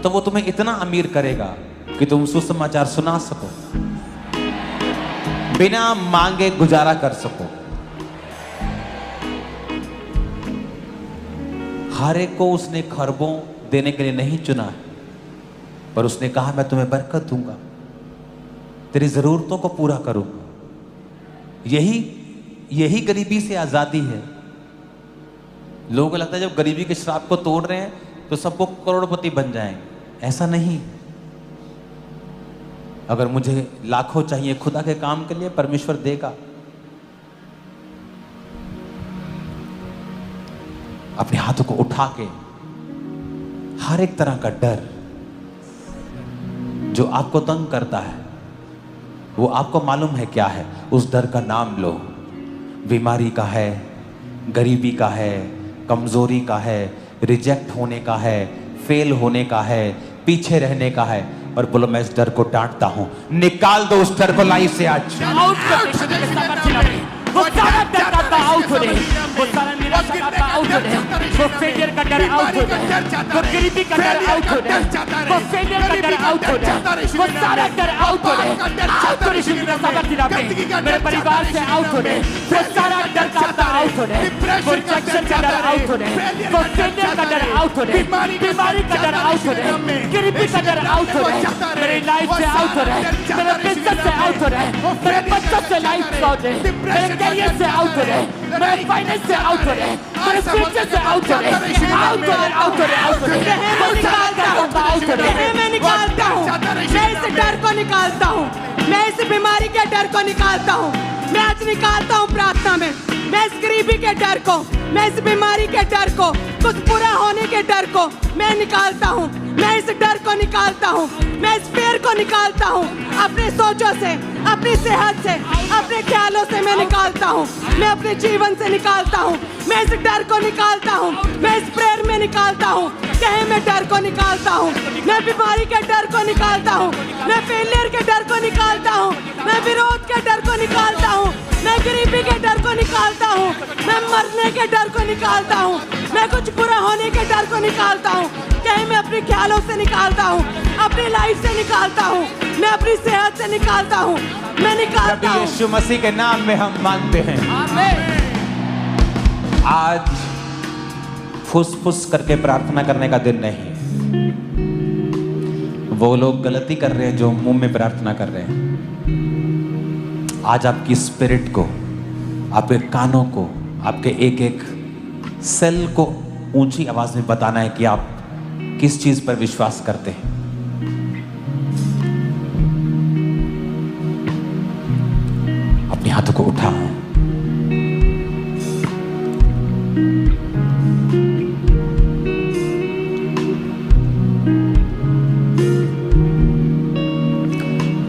तो वो तुम्हें इतना अमीर करेगा कि तुम सुसमाचार सुना सको, बिना मांगे गुजारा कर सको। हर एक को उसने खरबों देने के लिए नहीं चुना है, पर उसने कहा मैं तुम्हें बरकत दूंगा, तेरी जरूरतों को पूरा करूंगा। यही गरीबी से आजादी है। लोगों को लगता है जब गरीबी के श्राप को तोड़ रहे हैं तो सबको करोड़पति बन जाएंगे। ऐसा नहीं। अगर मुझे लाखों चाहिए खुदा के काम के लिए, परमेश्वर देगा। अपने हाथों को उठा के हर एक तरह का डर जो आपको तंग करता है, वो आपको मालूम है क्या है, उस डर का नाम लो। बीमारी का है, गरीबी का है, कमजोरी का है, रिजेक्ट होने का है, फेल होने का है, पीछे रहने का है, और बोलो मैं इस डर को डांटता हूं। निकाल दो उस डर को लाइफ से आज। वो सारा डर का आउट हो जाए, वो सारा निराशा का आउट हो जाए, वो फेलियर का डर आउट हो जाए, वो गरीबी का डर आउट हो जाए, वो फेलियर का डर आउट हो जाए, वो सारा डर आउट हो जाए। आउट हो यीशु के सामर्थ्य नाम में। मेरे परिवार से आउट हो जाए, वो सारा डर का आउट हो जाए, वो रिजेक्शन का डर आउट हो जाए, वो फेलियर का डर आउट हो जाए, बीमारी का डर आउट हो जाए, गरीबी का डर आउट हो जाए, मेरी लाइफ से आउट हो रहा है, मेरे बिजनेस से आउट हो रहा है, मेरे बच्चों से लाइफ से आउट है, मेरे करियर से आउट हो रहे, मेरे फाइनेंस से आउट हो रहे, मेरे फ्यूचर से आउट हो रहे, आउट हो रहे, आउट हो रहे, आउट हो रहे। मैं निकालता हूँ, आउट हो रहे, मैं निकालता हूँ, मैं इस डर को निकालता हूँ, मैं इस बीमारी के डर को निकालता हूँ, मैं आज निकालता हूँ प्रार्थना में। मैं इस गरीबी के डर को, मैं इस बीमारी के डर को, कुछ पूरा होने के डर को मैं निकालता हूँ, मैं इस डर को निकालता हूँ, मैं इस फेर को निकालता हूँ। अपने सोचों से, अपनी सेहत से, अपने ख्यालों से मैं निकालता हूँ, मैं अपने जीवन से निकालता हूँ, मैं इस डर को निकालता हूँ, मैं इस प्रेयर में निकालता हूँ। कहे मैं डर को निकालता हूँ, मैं बीमारी के डर को निकालता हूँ, मैं फेलियर के डर को निकालता हूँ, मैं विरोध के डर को निकालता हूँ, मैं गरीबी के डर को निकालता हूँ, मैं मरने के डर को निकालता हूँ, मैं कुछ बुरा होने के डर को निकालता हूँ। कहे मैं अपने ख्यालों से निकालता हूँ, अपनी लाइफ से निकालता हूँ, मैं अपनी सेहत से निकालता हूँ, मैं निकालता हूँ। यीशु मसीह के नाम में हम मांगते हैं। आज फुस-फुस करके प्रार्थना करने का दिन नहीं। वो लोग गलती कर रहे हैं जो मुंह में प्रार्थना कर रहे हैं। आज आपकी स्पिरिट को, आपके कानों को, आपके एक एक सेल को ऊंची आवाज में बताना है कि आप किस चीज पर विश्वास करते हैं। अपने हाथों को उठाओ।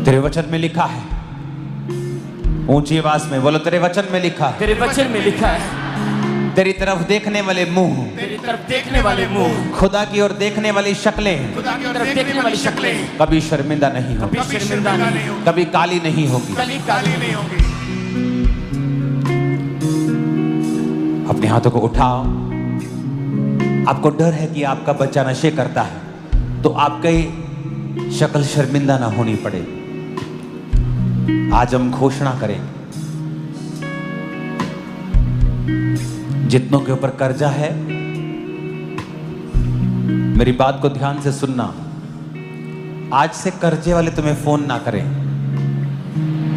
तेरे वचन में लिखा है, ऊंची आवाज में बोलो, तेरे वचन में लिखा है, तेरे वचन में लिखा है, तेरी तरफ देखने वाले मुंह, तेरी तरफ देखने वाले मुंह, खुदा की ओर देखने वाली शक्लें, खुदा की तरफ देखने वाली शक्लें कभी शर्मिंदा नहीं होगी, कभी शर्मिंदा नहीं होगी, कभी काली नहीं होगी। कभी काली नहीं होगी। अपने हाथों को उठाओ। आपको डर है कि आपका बच्चा नशे करता है, तो आपकी शक्ल शर्मिंदा ना होनी पड़े। आज हम घोषणा करेंगे, जितनों के ऊपर कर्जा है, मेरी बात को ध्यान से सुनना। आज से कर्जे वाले तुम्हें फोन ना करें,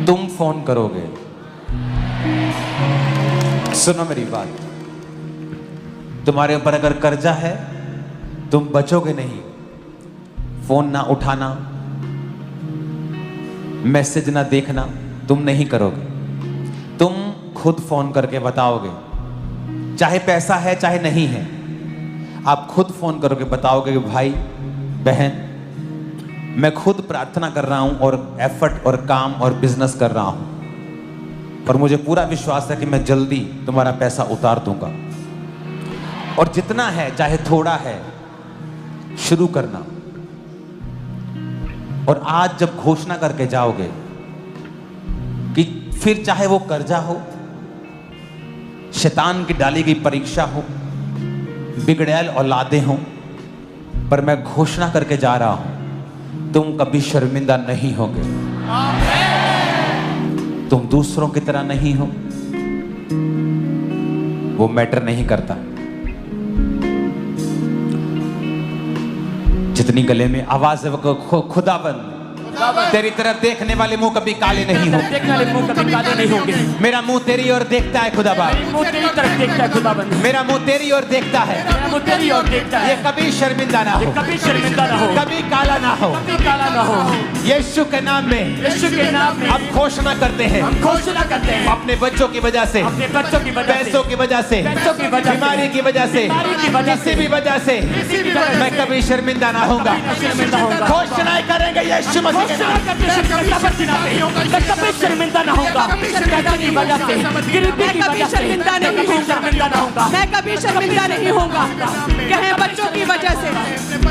तुम फोन करोगे। सुनो मेरी बात, तुम्हारे ऊपर अगर कर्जा है, तुम बचोगे नहीं। फोन ना उठाना, मैसेज ना देखना तुम नहीं करोगे, तुम खुद फोन करके बताओगे। चाहे पैसा है चाहे नहीं है, आप खुद फोन करोगे, बताओगे कि भाई बहन मैं खुद प्रार्थना कर रहा हूं और एफर्ट और काम और बिजनेस कर रहा हूं, और मुझे पूरा विश्वास है कि मैं जल्दी तुम्हारा पैसा उतार दूंगा। और जितना है चाहे थोड़ा है, शुरू करना। और आज जब घोषणा करके जाओगे कि फिर चाहे वो कर्जा हो, शैतान की डाली गई परीक्षा हो, बिगड़ैल औलादे हो, पर मैं घोषणा करके जा रहा हूं, तुम कभी शर्मिंदा नहीं होगे। तुम दूसरों की तरह नहीं हो, वो मैटर नहीं करता। जितनी गले में आवाज है वो खुदाबंद, तेरी तरफ देखने वाले मुंह कभी काले नहीं होंगे। देखने वाले मुंह कभी काले नहीं होंगे। मेरा मुंह तेरी ओर देखता है खुदाबंद, मुंह तेरी तरफ देखता है खुदाबंद। मेरा मुंह तेरी ओर देखता है, मेरा मुंह तेरी ओर देखता है। ये कभी शर्मिंदा ना हो, कभी शर्मिंदा ना हो, कभी काला ना हो, कभी काला ना हो। यीशु के नाम में, यीशु के नाम में हम घोषणा करते हैं, हम घोषणा करते हैं, अपने बच्चों की वजह से, अपने बच्चों की वजह से, पैसों की वजह से, पैसों की वजह से, बीमारी की वजह से, बीमारी की वजह से, किसी भी वजह से, किसी भी वजह से मैं कभी शर्मिंदा ना होऊंगा। शर्मिंदा होऊंगा। घोषणाएं करेंगे यीशु मसीह के नाम में। मैं कभी शर्मिंदा ना होऊंगा। पैसे की वजह से, गरीबी की वजह से शर्मिंदा नहीं शर्मिंदा ना होऊंगा। मैं कभी शर्मिंदा नहीं होऊंगा। कहें बच्चों की वजह से,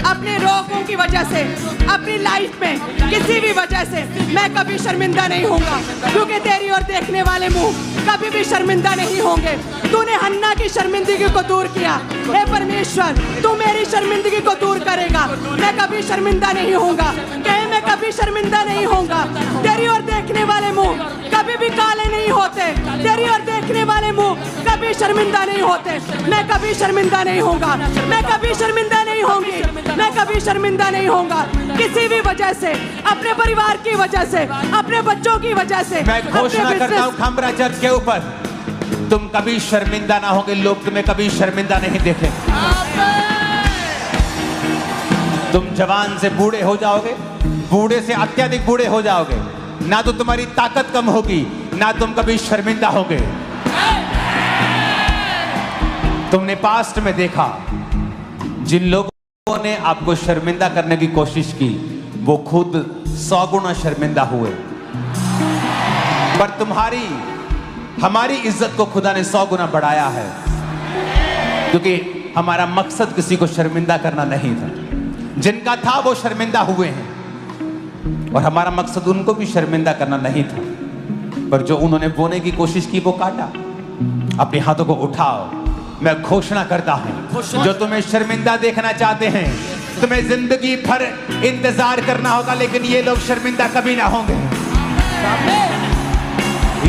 अपने रोगों की वजह से, अपनी लाइफ में किसी भी वजह से मैं कभी शर्मिंदा नहीं होऊंगा, क्योंकि तेरी ओर देखने वाले मुंह कभी भी शर्मिंदा नहीं होंगे। तूने हन्ना की शर्मिंदगी को दूर किया, हे परमेश्वर तू मेरी शर्मिंदगी को दूर करेगा। मैं कभी शर्मिंदा नहीं होऊंगा। कहे मैं कभी शर्मिंदा नहीं होऊंगा। तेरी ओर देखने वाले मुंह कभी भी काले नहीं होते, तेरी ओर देखने वाले मुंह कभी शर्मिंदा नहीं होते। मैं कभी शर्मिंदा नहीं होऊंगा, मैं कभी शर्मिंदा नहीं होंगी, मैं कभी शर्मिंदा नहीं होऊंगा। किसी भी वजह से, अपने परिवार की वजह से, अपने बच्चों की वजह से, मैं घोषणा करता हूं खंबरा चर्च के ऊपर, तुम कभी शर्मिंदा ना होगे। लोग तुम्हें कभी शर्मिंदा नहीं देखेंगे। तुम जवान से बूढ़े हो जाओगे, बूढ़े से अत्यधिक बूढ़े हो जाओगे, ना तो तुम्हारी ताकत कम होगी, ना तुम कभी शर्मिंदा होगे। तुमने पास्ट में देखा, जिन लोगों ने आपको शर्मिंदा करने की कोशिश की, वो खुद 100 गुना शर्मिंदा हुए। पर हमारी इज्जत को खुदा ने 100 गुना बढ़ाया है, क्योंकि हमारा मकसद किसी को शर्मिंदा करना नहीं था। जिनका था वो शर्मिंदा हुए हैं, और हमारा मकसद उनको भी शर्मिंदा करना नहीं था। पर जो उन्होंने बोने की कोशिश की वो काटा। अपने हाथों को उठाओ, मैं घोषणा करता हूं, जो तुम्हें शर्मिंदा देखना चाहते हैं, तुम्हें जिंदगी भर इंतजार करना होगा, लेकिन ये लोग शर्मिंदा कभी ना होंगे।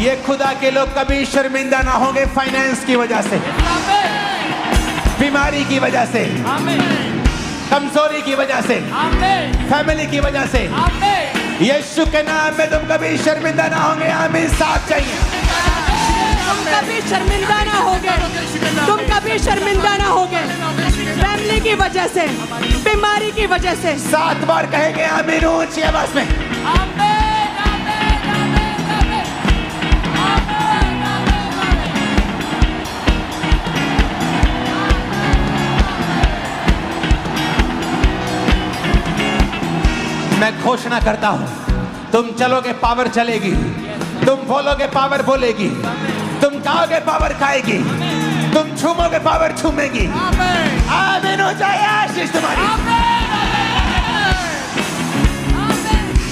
ये खुदा के लोग कभी शर्मिंदा ना होंगे। फाइनेंस की वजह से, बीमारी की वजह से, कमजोरी की वजह से, फैमिली की वजह से, यीशु के नाम में तुम कभी शर्मिंदा ना होंगे। आमीन। साथ चाहिए। तुम कभी शर्मिंदा ना होगे, तुम कभी शर्मिंदा ना होगे। फैमिली की वजह से, बीमारी की वजह से। 7 बार कहेंगे आमीन ऊंची आवाज में। मैं घोषणा करता हूं, तुम चलोगे पावर चलेगी, तुम बोलोगे पावर बोलेगी, तुम खाओगे पावर खाएगी, तुम छूमोगे पावर छूमेगी। आमीन हो जाए आशीष तुम्हारी।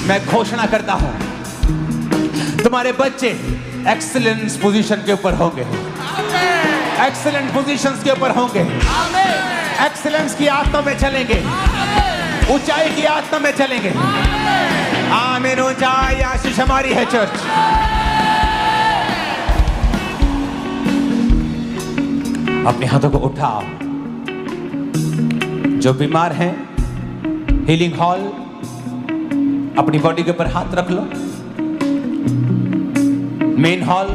मैं घोषणा करता हूं, तुम्हारे बच्चे एक्सीलेंस पोजीशन के ऊपर होंगे, एक्सीलेंट पोजीशंस के ऊपर होंगे, एक्सीलेंस की आत्मा में चलेंगे, ऊंचाई की आत्मा में चलेंगे। आमीन। ऊंचाई आशीष हमारी है चर्च। अपने हाथों को उठाओ। जो बीमार हैं, हीलिंग हॉल, अपनी बॉडी के ऊपर हाथ रख लो। Main hall,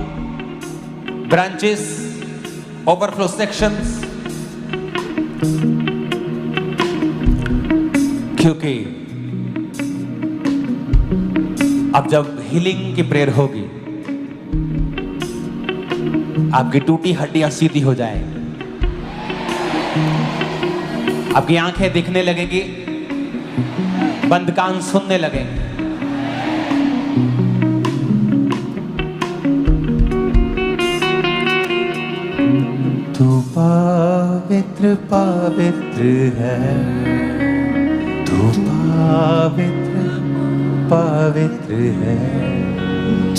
branches, overflow sections, क्योंकि अब जब हीलिंग की प्रेयर होगी, आपकी टूटी हड्डियां सीधी हो जाएंगी, आपकी आंखें दिखने लगेंगी, बंद कान सुनने लगेंगे। तू पवित्र पवित्र है, तू पवित्र पवित्र है,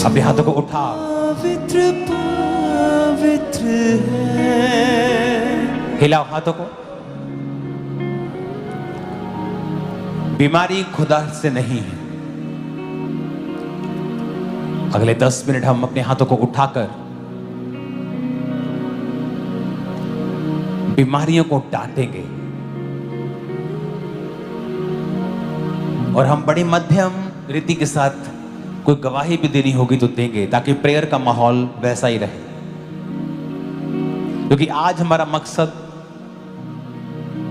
अपने हाथों को उठाओ। पवित्र पवित्र है। हिलाओ हाथों को। बीमारी खुदा से नहीं है। अगले 10 मिनट हम अपने हाथों को उठाकर बीमारियों को डांटेंगे और हम बड़ी मध्यम रीति के साथ कोई गवाही भी देनी होगी तो देंगे, ताकि प्रेयर का माहौल वैसा ही रहे। क्योंकि आज हमारा मकसद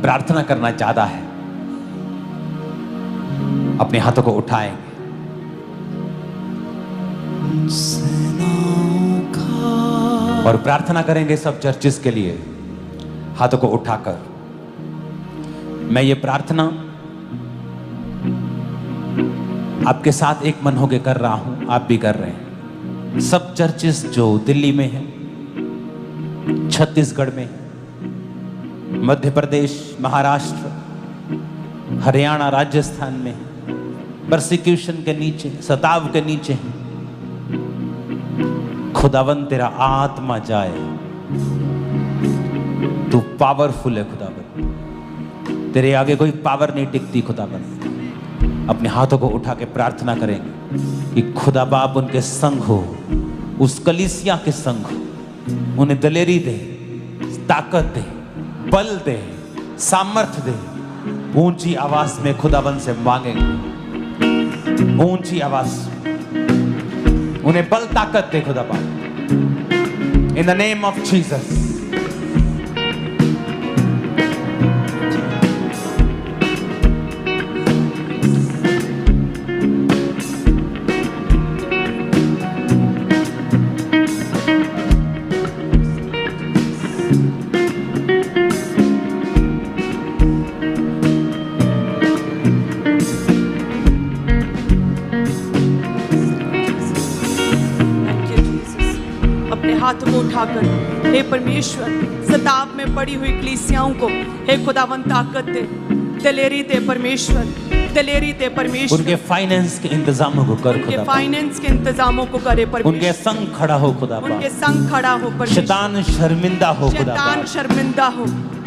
प्रार्थना करना ज्यादा है। अपने हाथों को उठाएंगे और प्रार्थना करेंगे सब चर्चेस के लिए हाथों को उठाकर। मैं ये प्रार्थना आपके साथ एक मन होकर कर रहा हूं, आप भी कर रहे हैं। सब चर्चेस जो दिल्ली में हैं, छत्तीसगढ़ में, मध्य प्रदेश, महाराष्ट्र, हरियाणा, राजस्थान में परसिक्यूशन के नीचे, सताव के नीचे हैं। खुदावन तेरा आत्मा जाए, तू पावरफुल है खुदावन, तेरे आगे कोई पावर नहीं टिकती खुदावन। अपने हाथों को उठा के प्रार्थना करेंगे कि खुदा बाप उनके संग हो, उस कलीसिया के संग हो, उन्हें दलेरी दे, ताकत दे, बल दे, सामर्थ्य दे। ऊंची आवाज में खुदावन से मांगेंगे, ऊंची आवाज, उन्हें बल ताकत दे खुदा बाप, in the name of Jesus. हाथों को उठाकर, हे परमेश्वर, सताव में पड़ी हुई कलीसियाओं को हे खुदावन ताकत दे, दलेरी दे परमेश्वर, दलेरी दे परमेश्वर। उनके फाइनेंस के इंतजामों को कर खुदा, फाइनेंस के इंतजामों को करे परमेश्वर। उनके संग खड़ा हो खुदा, उनके संग खड़ा हो परमेश्वर। शैतान शर्मिंदा हो खुदा, शैतान शर्मिंदा हो।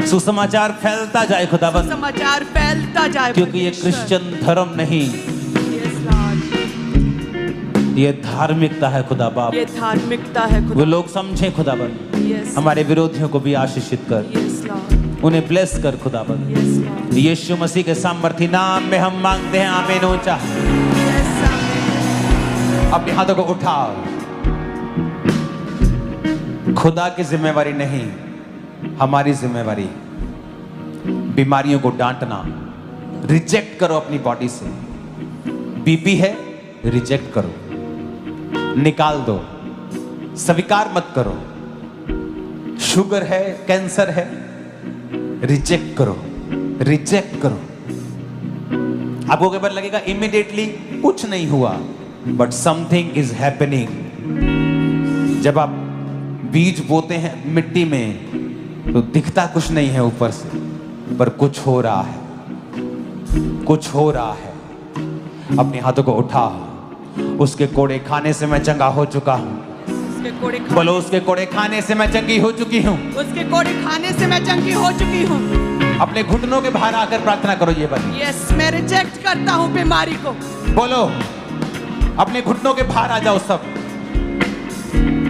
सुसमाचार फैलता जाए खुदावन, समाचार फैलता जाए, क्योंकि ये क्रिश्चियन धर्म नहीं, ये धार्मिकता है खुदा बाप, ये धार्मिकता है खुदा। वो लोग समझें खुदावन, हमारे विरोधियों को भी आशीषित कर, उन्हें ब्लेस कर खुदावन। यीशु मसीह के सामर्थी नाम में हम मांगते हैं, आमीन। ऊंचा अपने हाथों को उठाओ। खुदा की जिम्मेवारी नहीं, हमारी जिम्मेवारी बीमारियों को डांटना। रिजेक्ट करो अपनी बॉडी से। बीपी है, रिजेक्ट करो, निकाल दो, स्वीकार मत करो। शुगर है, कैंसर है, रिजेक्ट करो, रिजेक्ट करो। आपको कई बार लगेगा इमीडिएटली कुछ नहीं हुआ, बट समथिंग इज हैपनिंग। जब आप बीज बोते हैं मिट्टी में तो दिखता कुछ नहीं है ऊपर से, पर कुछ हो रहा है, कुछ हो रहा है। अपने हाथों को उठा। उसके कोड़े खाने से मैं चंगा हो चुका हूँ। बोलो, उसके कोड़े खाने से मैं चंगी हो चुकी हूँ। उसके कोड़े खाने से मैं चंगी हो चुकी हूँ। अपने घुटनों के बाहर आकर प्रार्थना करो ये बात। यस, मैं रिजेक्ट करता हूँ बीमारी को। बोलो, अपने घुटनों के बाहर आ जाओ सब।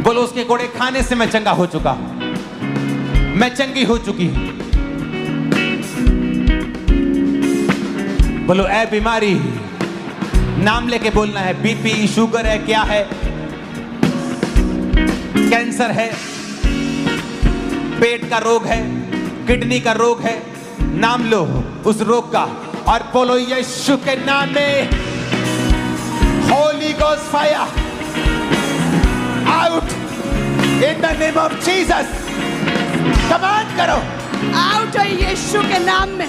बोलो, उसके कोड़े खाने से मैं चंगा हो चुका हूँ, मैं चंगी हो चुकी हूँ। बोलो, ऐ बीमारी, नाम लेके बोलना है। बीपी, शुगर है, क्या है, कैंसर है, पेट का रोग है, किडनी का रोग है, नाम लो उस रोग का और बोलो, यीशु के नाम में Holi ghost fire out in the name of Jesus. Command करो, आउट है यीशु के नाम में,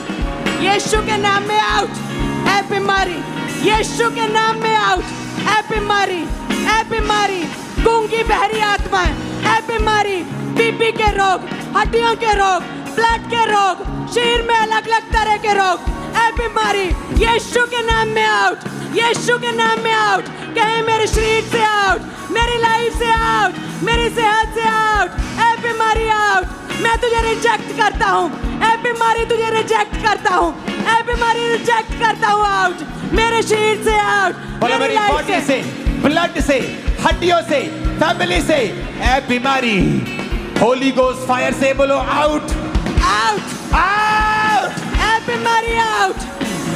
यीशु के नाम में आउट। ऐ बीमारी, यीशु के नाम में आउट। ऐ बीमारी, ऐ बीमारी, गूंगी बहरी आत्माएं, ऐ बीमारी, बीपी के रोग, हड्डियों के रोग, ब्लड के रोग, शरीर में अलग अलग तरह के रोग, ऐ बीमारी, यीशु के नाम में आउट, यीशु के नाम में आउट। कहे मेरे शरीर से आउट, मेरी लाइफ से आउट, मेरी सेहत से आउट, ए बीमारी आउट। मैं तुझे रिजेक्ट करता हूँ, ए बीमारी तुझे रिजेक्ट करता हूँ, ए बीमारी रिजेक्ट करता हूँ, आउट मेरे शरीर से आउट, बोलो मेरी बॉडी से, ब्लड से, हड्डियों से, फैमिली से, ए बीमारी होली गोस्ट फायर से बोलो आउट, आउट, आउट, ए बीमारी आउट,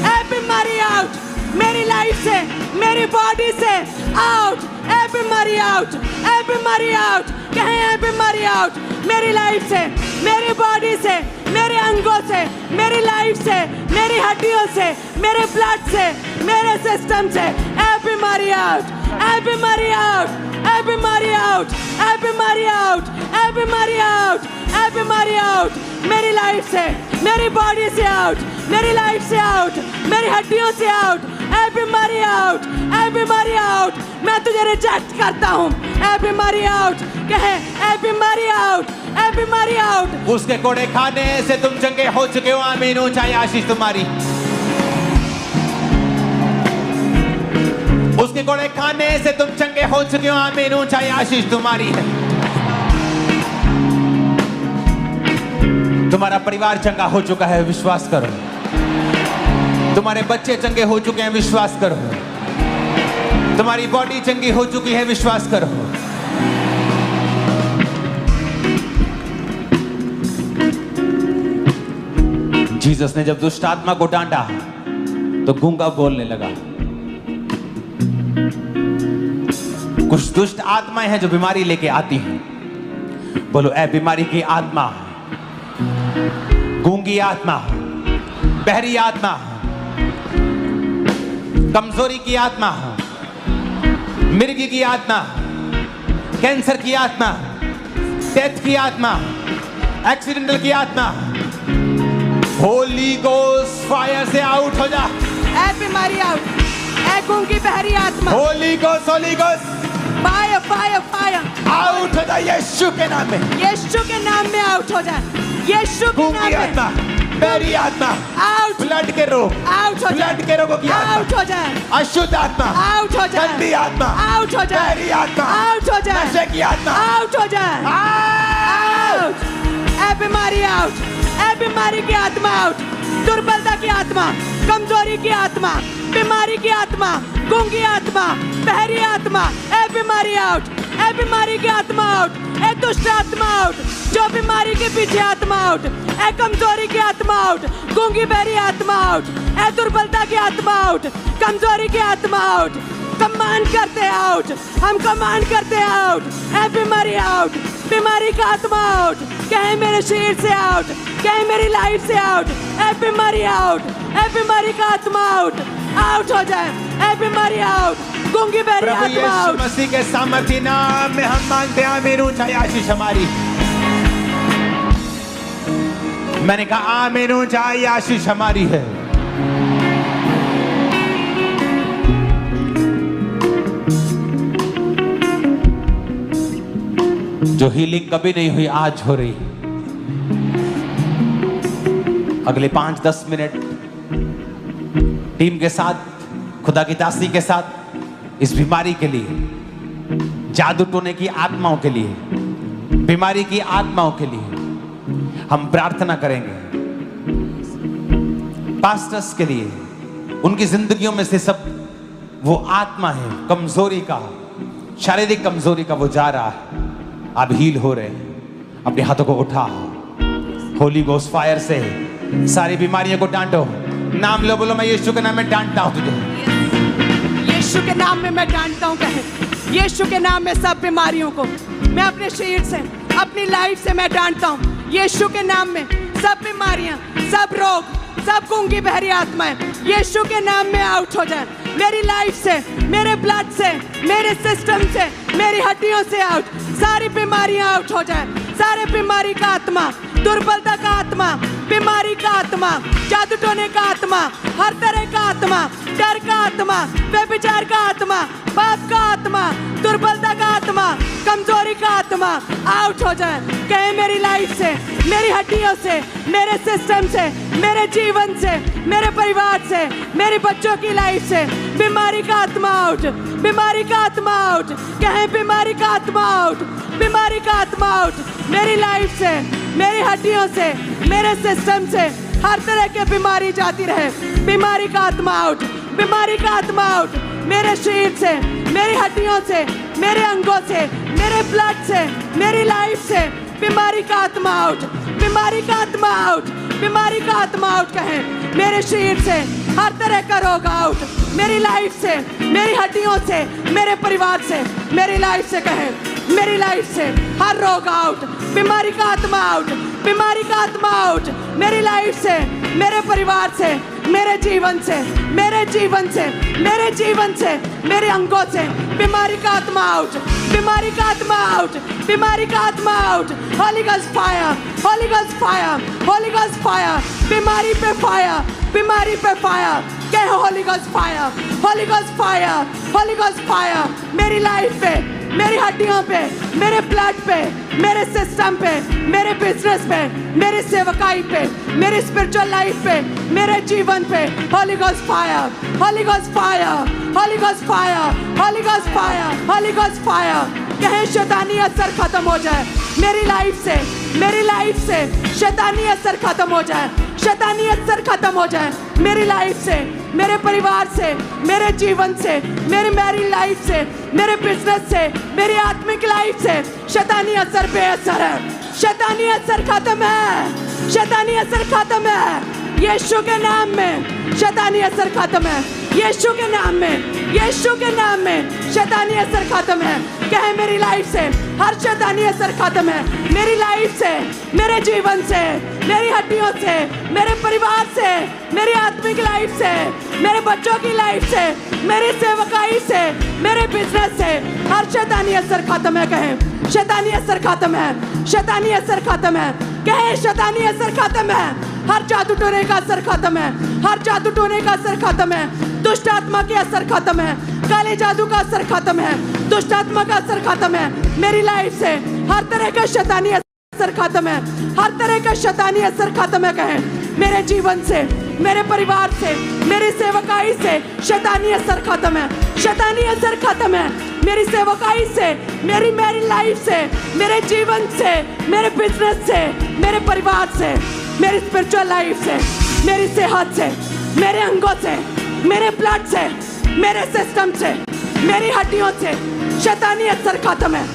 ए बीमारी आउट मेरी लाइफ से, मेरी बॉडी से आउट, ए बीमारी आउट, ए बीमारी आउट, कहें ए बीमारी आउट मेरी लाइफ से, मेरी बॉडी से, मेरे अंगों से, मेरी लाइफ से, मेरी हड्डियों से, मेरे ब्लड से, मेरे सिस्टम से, ए बीमारी आउट, ए बीमारी आउट, ए बीमारी आउट, ए बीमारी आउट, ए बीमारी आउट, ए बीमारी आउट मेरी लाइफ से, मेरी बॉडी से आउट, मेरी लाइफ से आउट, मेरी हड्डियों से आउट, ए बीमारी आउट, ए बीमारी आउट, मैं तुझे रिजेक्ट करता हूँ, ए बीमारी आउट, कहे ए बीमारी आउट, ए बीमारी आउट। उसके कोड़े खाने से तुम चंगे हो चुके हो, आमीन, ऊंचाई आशीष तुम्हारी। उसके कोड़े खाने से तुम चंगे हो चुके हो, आमीन, ऊंचाई आशीष तुम्हारी है। तुम्हारा परिवार चंगा हो चुका है, विश्वास करो। तुम्हारे बच्चे चंगे हो चुके हैं, विश्वास करो। तुम्हारी बॉडी चंगी हो चुकी है, विश्वास करो। जीसस ने जब दुष्ट आत्मा को डांटा तो गूंगा बोलने लगा। कुछ दुष्ट आत्माएं हैं जो बीमारी लेके आती हैं। बोलो ए बीमारी की आत्मा, गूंगी आत्मा, बहरी आत्मा, कमजोरी की आत्मा, मिर्गी की आत्मा, कैंसर की आत्मा, डेथ की आत्मा, एक्सीडेंटल की आत्मा, होली गोस्ट फायर से आउट हो जा। ए बीमारी आउट, ए गूंगी बहरी आत्मा, Holi ghost fire fire fire out हो जा यीशु के नाम में, यीशु के नाम में आउट हो जाए, यीशु के नाम गूंगी में आत्मा, बहरी आत्मा, आउट, ब्लड के रोग, आउट हो जाए, ब्लड के रोगों की आउट आत्मा, हो जाए, अशुद्ध आत्मा, आउट हो जाए, गंदी आत्मा, आउट हो जाए, बहरी आत्मा, आउट हो जाए, नशे की आत्मा, आउट हो जाए, आउट, ए बीमारी आउट, ए बीमारी की आत्मा आउट, दुर्बलता की आत्मा, कमजोरी की आत्मा, बीमारी की आत्मा, गूंगी आत्मा, बहरी आत्मा, ए बीमारी आउट, ए बीमारी की आत्मा आउट, ए दुष्ट आत्मा आउट, जो बीमारी के पीछे आत्मा आउट, ए कमजोरी की आत्मा आउट, गूंगी बहरी आत्मा आउट, ए दुर्बलता की आत्मा आउट, कमजोरी की आत्मा आउट, कमांड करते आउट, हम कमांड करते आउट, ए बीमारी आउट, बीमारी का आत्मा आउट, कहे मेरे शरीर से आउट, कहे मेरी लाइफ से आउट, ए बीमारी आउट, ए बीमारी का आत्मा आउट, आउट हो जाए, ए बीमारी आउट, गूंगी बहरी प्रभु आत्मा यीशु आउट। मसीह के सामर्थ्य नाम में हम मांगते हैं, आमीन, ऊंचाई आशीष हमारी। मैंने कहा आमीन, ऊंचाई आशीष हमारी है। जो हीलिंग कभी नहीं हुई आज हो रही। अगले 5-10 मिनट टीम के साथ, खुदा की दासी के साथ, इस बीमारी के लिए, जादू टोने की आत्माओं के लिए, बीमारी की आत्माओं के लिए हम प्रार्थना करेंगे। पास्टर्स के लिए, उनकी जिंदगियों में से सब वो आत्मा है कमजोरी का, शारीरिक कमजोरी का, वो जा रहा है। आप हील हो रहे हैं। अपने हाथों को उठा, होली गोस्ट फायर से सारी बीमारियों को डांटो। नाम लो, बोलो मैं यीशु के नाम में डांटता हूं तुझे। यीशु के नाम में मैं डांटता हूँ, कहे यीशु के नाम में सब बीमारियों को मैं अपने शरीर से, अपनी लाइफ से मैं डांटता हूँ। यीशु के नाम में सब बीमारियां, सब रोग, सब गूंगी बहरी आत्माएं यीशु के नाम में आउट हो जाए। मेरी लाइफ से, मेरे ब्लड से, मेरे सिस्टम से, मेरी हड्डियों से आउट, सारी बीमारियां आउट हो जाए। सारे बीमारी का आत्मा दुर्बलता का आत्मा, बीमारी का आत्मा, जादू टोने का आत्मा, हर तरह का आत्मा, डर का आत्मा, व्यभिचार का आत्मा, पाप का आत्मा, दुर्बलता का आत्मा, कमजोरी का आत्मा आउट हो जाए। कहे मेरी लाइफ से, मेरी हड्डियों से, मेरे सिस्टम से, मेरे जीवन से, मेरे परिवार से, मेरे बच्चों की लाइफ से बीमारी का आत्मा आउट, बीमारी का आत्मा आउट। कहे बीमारी का आत्मा आउट, बीमारी का आत्मा आउट। मेरी लाइफ से, मेरी हड्डियों से, मेरे सिस्टम से हर तरह की बीमारी जाती रहे। बीमारी का आत्मा आउट, बीमारी का आत्मा आउट। मेरे शरीर से, मेरी हड्डियों से, मेरे अंगों से, मेरे ब्लड से, मेरी लाइफ से बीमारी का आत्मा आउट, बीमारी का आत्मा आउट, बीमारी का आत्मा आउट। कहें मेरे शरीर से हर तरह का रोग आउट, मेरी लाइफ से, मेरी हड्डियों से, मेरे परिवार से, मेरी लाइफ से। कहें मेरी लाइफ से हर रोग आउट, बीमारी का आत्मा आउट, बीमारी का आत्मा आउट। मेरी लाइफ से, मेरे परिवार से, मेरे जीवन से, मेरे जीवन से, मेरे जीवन से, मेरे अंगों से बीमारी का आत्मा आउट, बीमारी का आत्मा आउट, बीमारी का आत्मा out. Holi ghost fire, Holi ghost fire, Holi ghost fire. बीमारी पे फायर, बीमारी पे फायर। कहो Holi ghost fire, Holi ghost fire, Holi ghost fire. मेरी लाइफ पे, मेरी हड्डियों पे, मेरे ब्लड पे, मेरे सिस्टम पे, मेरे बिजनेस पे, मेरी सेवकाई पे, मेरी स्पिरिचुअल लाइफ पे, मेरे जीवन पे Holi ghost fire, Holi ghost fire, Holi ghost fire, Holi ghost fire, Holi ghost fire. कहें शैतानी असर खत्म हो जाए मेरी लाइफ से, मेरी लाइफ से शैतानी असर खत्म हो जाए, शैतानी असर खत्म हो जाए मेरी लाइफ से, मेरे परिवार से, मेरे जीवन से, मेरी मैरिड लाइफ से, मेरे बिजनेस से, मेरी आत्मिक लाइफ से। शैतानी असर बेअसर है, शैतानी असर खत्म है, शैतानी असर खत्म है। यीशु के नाम में शैतानी असर खत्म है, यीशु के नाम में, यीशु के नाम में शैतानी असर खत्म है। कहे मेरी लाइफ से हर शैतानी असर खत्म है, मेरी लाइफ से, मेरे जीवन से, मेरी हड्डियों से, मेरे परिवार से, मेरी आत्मिक लाइफ से, मेरे बच्चों की लाइफ से, मेरी सेवकाई से, मेरे बिजनेस से हर शैतानी असर खत्म है। कहे शैतानी असर खत्म है, शैतानी असर खत्म है। कहे शैतानी असर खत्म है, हर जादू टोने का असर खत्म है, हर जादू टोने का असर खत्म है। दुष्ट आत्मा के असर खत्म है, काले जादू का असर खत्म है, दुष्ट आत्मा का असर खत्म है। मेरी लाइफ से हर तरह का शैतानी असर खत्म है, हर तरह का शैतानी असर खत्म है। कहे मेरे जीवन से, मेरे परिवार से, मेरी सेवकाई से शैतानी असर खत्म है, शैतानी असर खत्म है। मेरी सेवकाई से, मेरी मैरिड लाइफ से, मेरे जीवन से, मेरे बिजनेस से, मेरे परिवार से, मेरी स्पिरिचुअल लाइफ से, मेरी सेहत से, मेरे अंगों से, मेरे ब्लड से, मेरे सिस्टम से, मेरी हड्डियों से शैतानी असर खत्म है,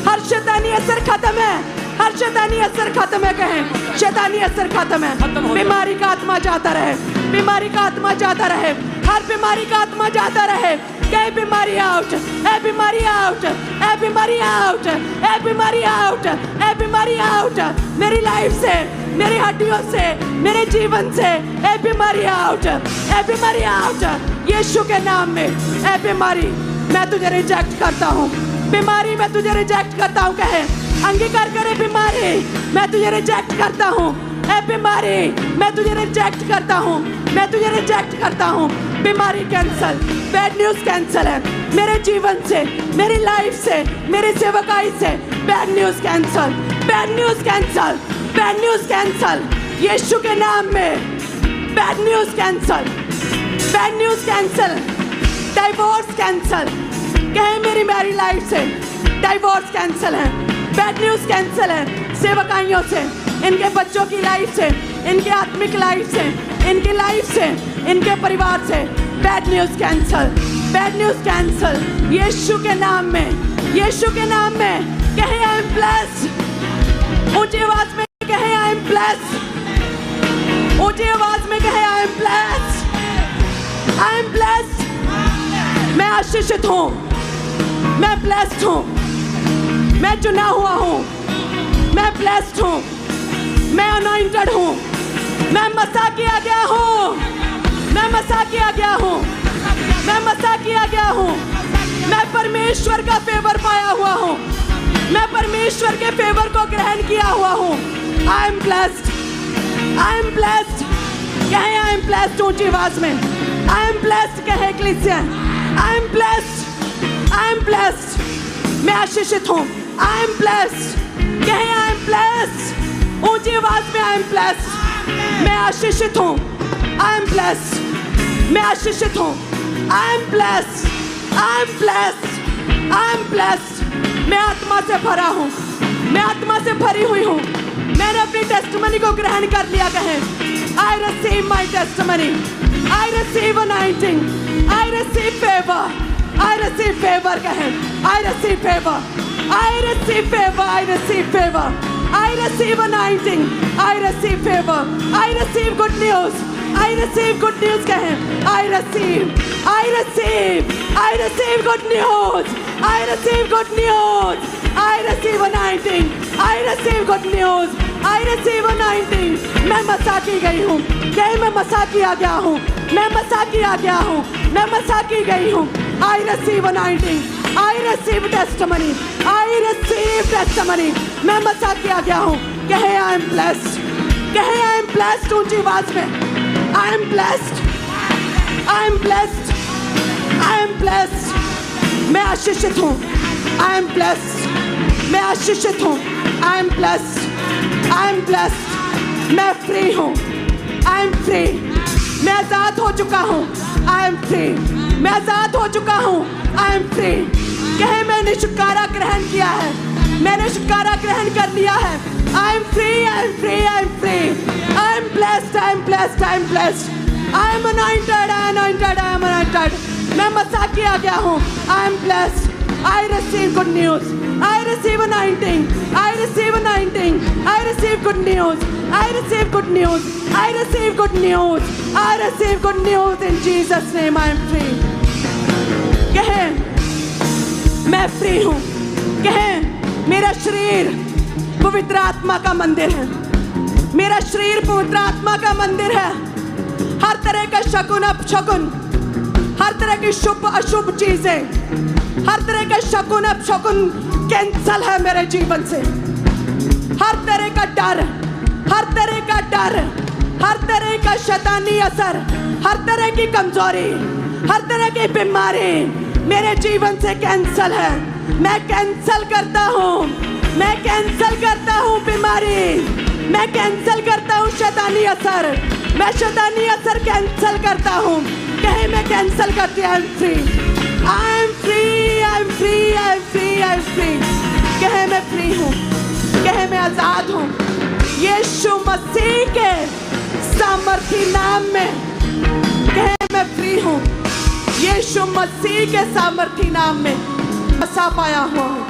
हर शैतानी असर खत्म है, हर शैतानी असर खत्म है। कहें शैतानी असर खत्म है। बीमारी का आत्मा जाता रहे, बीमारी का आत्मा जाता रहे, हर बीमारी का आत्मा जाता रहे। कहे बीमारी आउट, ए बीमारी आउट, ए बीमारी आउट, ए बीमारी आउट, ए बीमारी आउट। मेरी लाइफ से, मेरी हड्डियों से, मेरे जीवन से ए बीमारी आउट, ए बीमारी आउट। यीशु के नाम में ए बीमारी मैं तुझे रिजेक्ट करता हूँ, बीमारी मैं तुझे रिजेक्ट करता हूँ। कहे अंगीकार करे बीमारी मैं तुझे रिजेक्ट करता हूँ, ए बीमारी मैं तुझे रिजेक्ट करता हूँ, मैं तुझे रिजेक्ट करता हूँ। बीमारी कैंसल, बैड न्यूज कैंसल है मेरे जीवन से, मेरी लाइफ से, मेरी सेवकाई से। Bad news cancel, bad news cancel, bad news cancel Yeshu के नाम में। Bad news cancel, bad news cancel, divorce cancel. कहे मेरी मैरिड लाइफ से डाइवोर्स कैंसल है, बैड न्यूज कैंसल है सेवकाइयों से, इनके बच्चों की लाइफ से, इनके आत्मिक लाइफ से, इनकी लाइफ से, इनके परिवार से। Bad news cancel, bad news cancel Yeshu के नाम में, यीशु के नाम में। कहे आई एम ब्लेस्ड, ऊंची आवाज में कहे आई एम ब्लेस्ड, ऊंची आवाज में कहे आई am blessed, I am blessed. मैं आशीषित हूँ, मैं ब्लेस्ड हूँ, मैं चुना हुआ हूँ, मैं ब्लेस्ड हूँ, मैं अनॉइंटेड हूँ, मैं मसा किया गया हूँ, मैं मसा किया गया हूँ, मैं मसा किया गया हूँ। मैं परमेश्वर का फेवर पाया हुआ हूँ, मैं परमेश्वर के फेवर को ग्रहण किया हुआ हूँ। आई am blessed, I am blessed. कहें आई एम ब्लेस्ड ऊंची आवाज में। आई एम ब्लेस्ड कहें ecclesia. I am blessed, I am blessed. मैं आशीषित हूँ। आई एम ब्लेस्ड कहें आई एम ब्लेस्ड ऊंची आवाज में। आई एम ब्लेस्ड, मैं आशीषित हूँ। आई एम ब्लेस्ड, मैं आशीषित हूँ। आई am blessed, I am blessed, I am blessed. मैं आत्मा से भरा हूँ, मैं आत्मा से भरी हुई हूँ। मैंने अपनी टेस्टिमनी को ग्रहण कर लिया। कहें I receive my testimony, I receive anointing, I receive favour, I receive favour. कहें I receive favour, I receive favour, I receive favour, I receive anointing, I receive favour, I receive good news, I receive good news. कहें I receive, I receive, I receive good news, I receive good news, I receive anointing, I receive good news, I receive anointing. मैं मसा की गई हूँ। कहीं मैं मसा किया गया हूँ, मैं मसा किया गया हूँ, मैं मसा की गई हूँ। आई receive anointing, I receive testimony, I receive testimony. मैं मसा किया गया हूँ। कहें आई एम ब्लेस्ड, कहें आई एम ब्लेस्ड ऊंची आवाज में। आई am blessed, I am blessed, I am blessed. मैं आशीषित हूँ। आई एम ब्लेस्ड, मैं आशीषित हूँ। आई am blessed, I am blessed. मैं फ्री हूँ। आई एम फ्री, मैं आजाद हो चुका हूँ। आई एम फ्री, मैं आजाद हो चुका हूँ। I am free. कहे मैंने छुटकारा ग्रहण किया है, मैंने छुटकारा ग्रहण कर लिया है। I am free, I am free, I am free. I am blessed, I am blessed, I am blessed. I M anointed, I am anointed, I am anointed. मैं मसा किया गया हूँ। आई am blessed. I receive good news. I receive anointing. I receive anointing. I receive good news. I receive good news. I receive good news. I receive good news in Jesus' name. I am free. कहें मैं free हूँ। कहें मेरा शरीर पवित्र आत्मा का मंदिर है। मेरा शरीर पवित्र आत्मा का मंदिर है। हर तरह का शकुन अपशकुन, हर तरह की शुभ अशुभ चीजें, हर तरह का शकुन अपशकुन कैंसल है मेरे जीवन से। हर तरह का डर, हर तरह का डर, हर तरह का शैतानी असर, हर तरह की कमजोरी, हर तरह की बीमारी मेरे जीवन से कैंसल है। मैं कैंसल करता हूँ, मैं कैंसल करता हूँ बीमारी, मैं कैंसल करता हूँ शैतानी असर, मैं शैतानी असर कैंसल करता हूँ। कहे मैं कैंसल करती हूँ। I am free, I am free, I am free, I am free, I am free. कहे मैं फ्री हूँ। कहे मैं आजाद हूँ। यीशु मसीह के सामर्थी नाम में कहे मैं फ्री हूँ। यीशु मसीह के सामर्थी नाम में बसा पाया हुआ हूँ।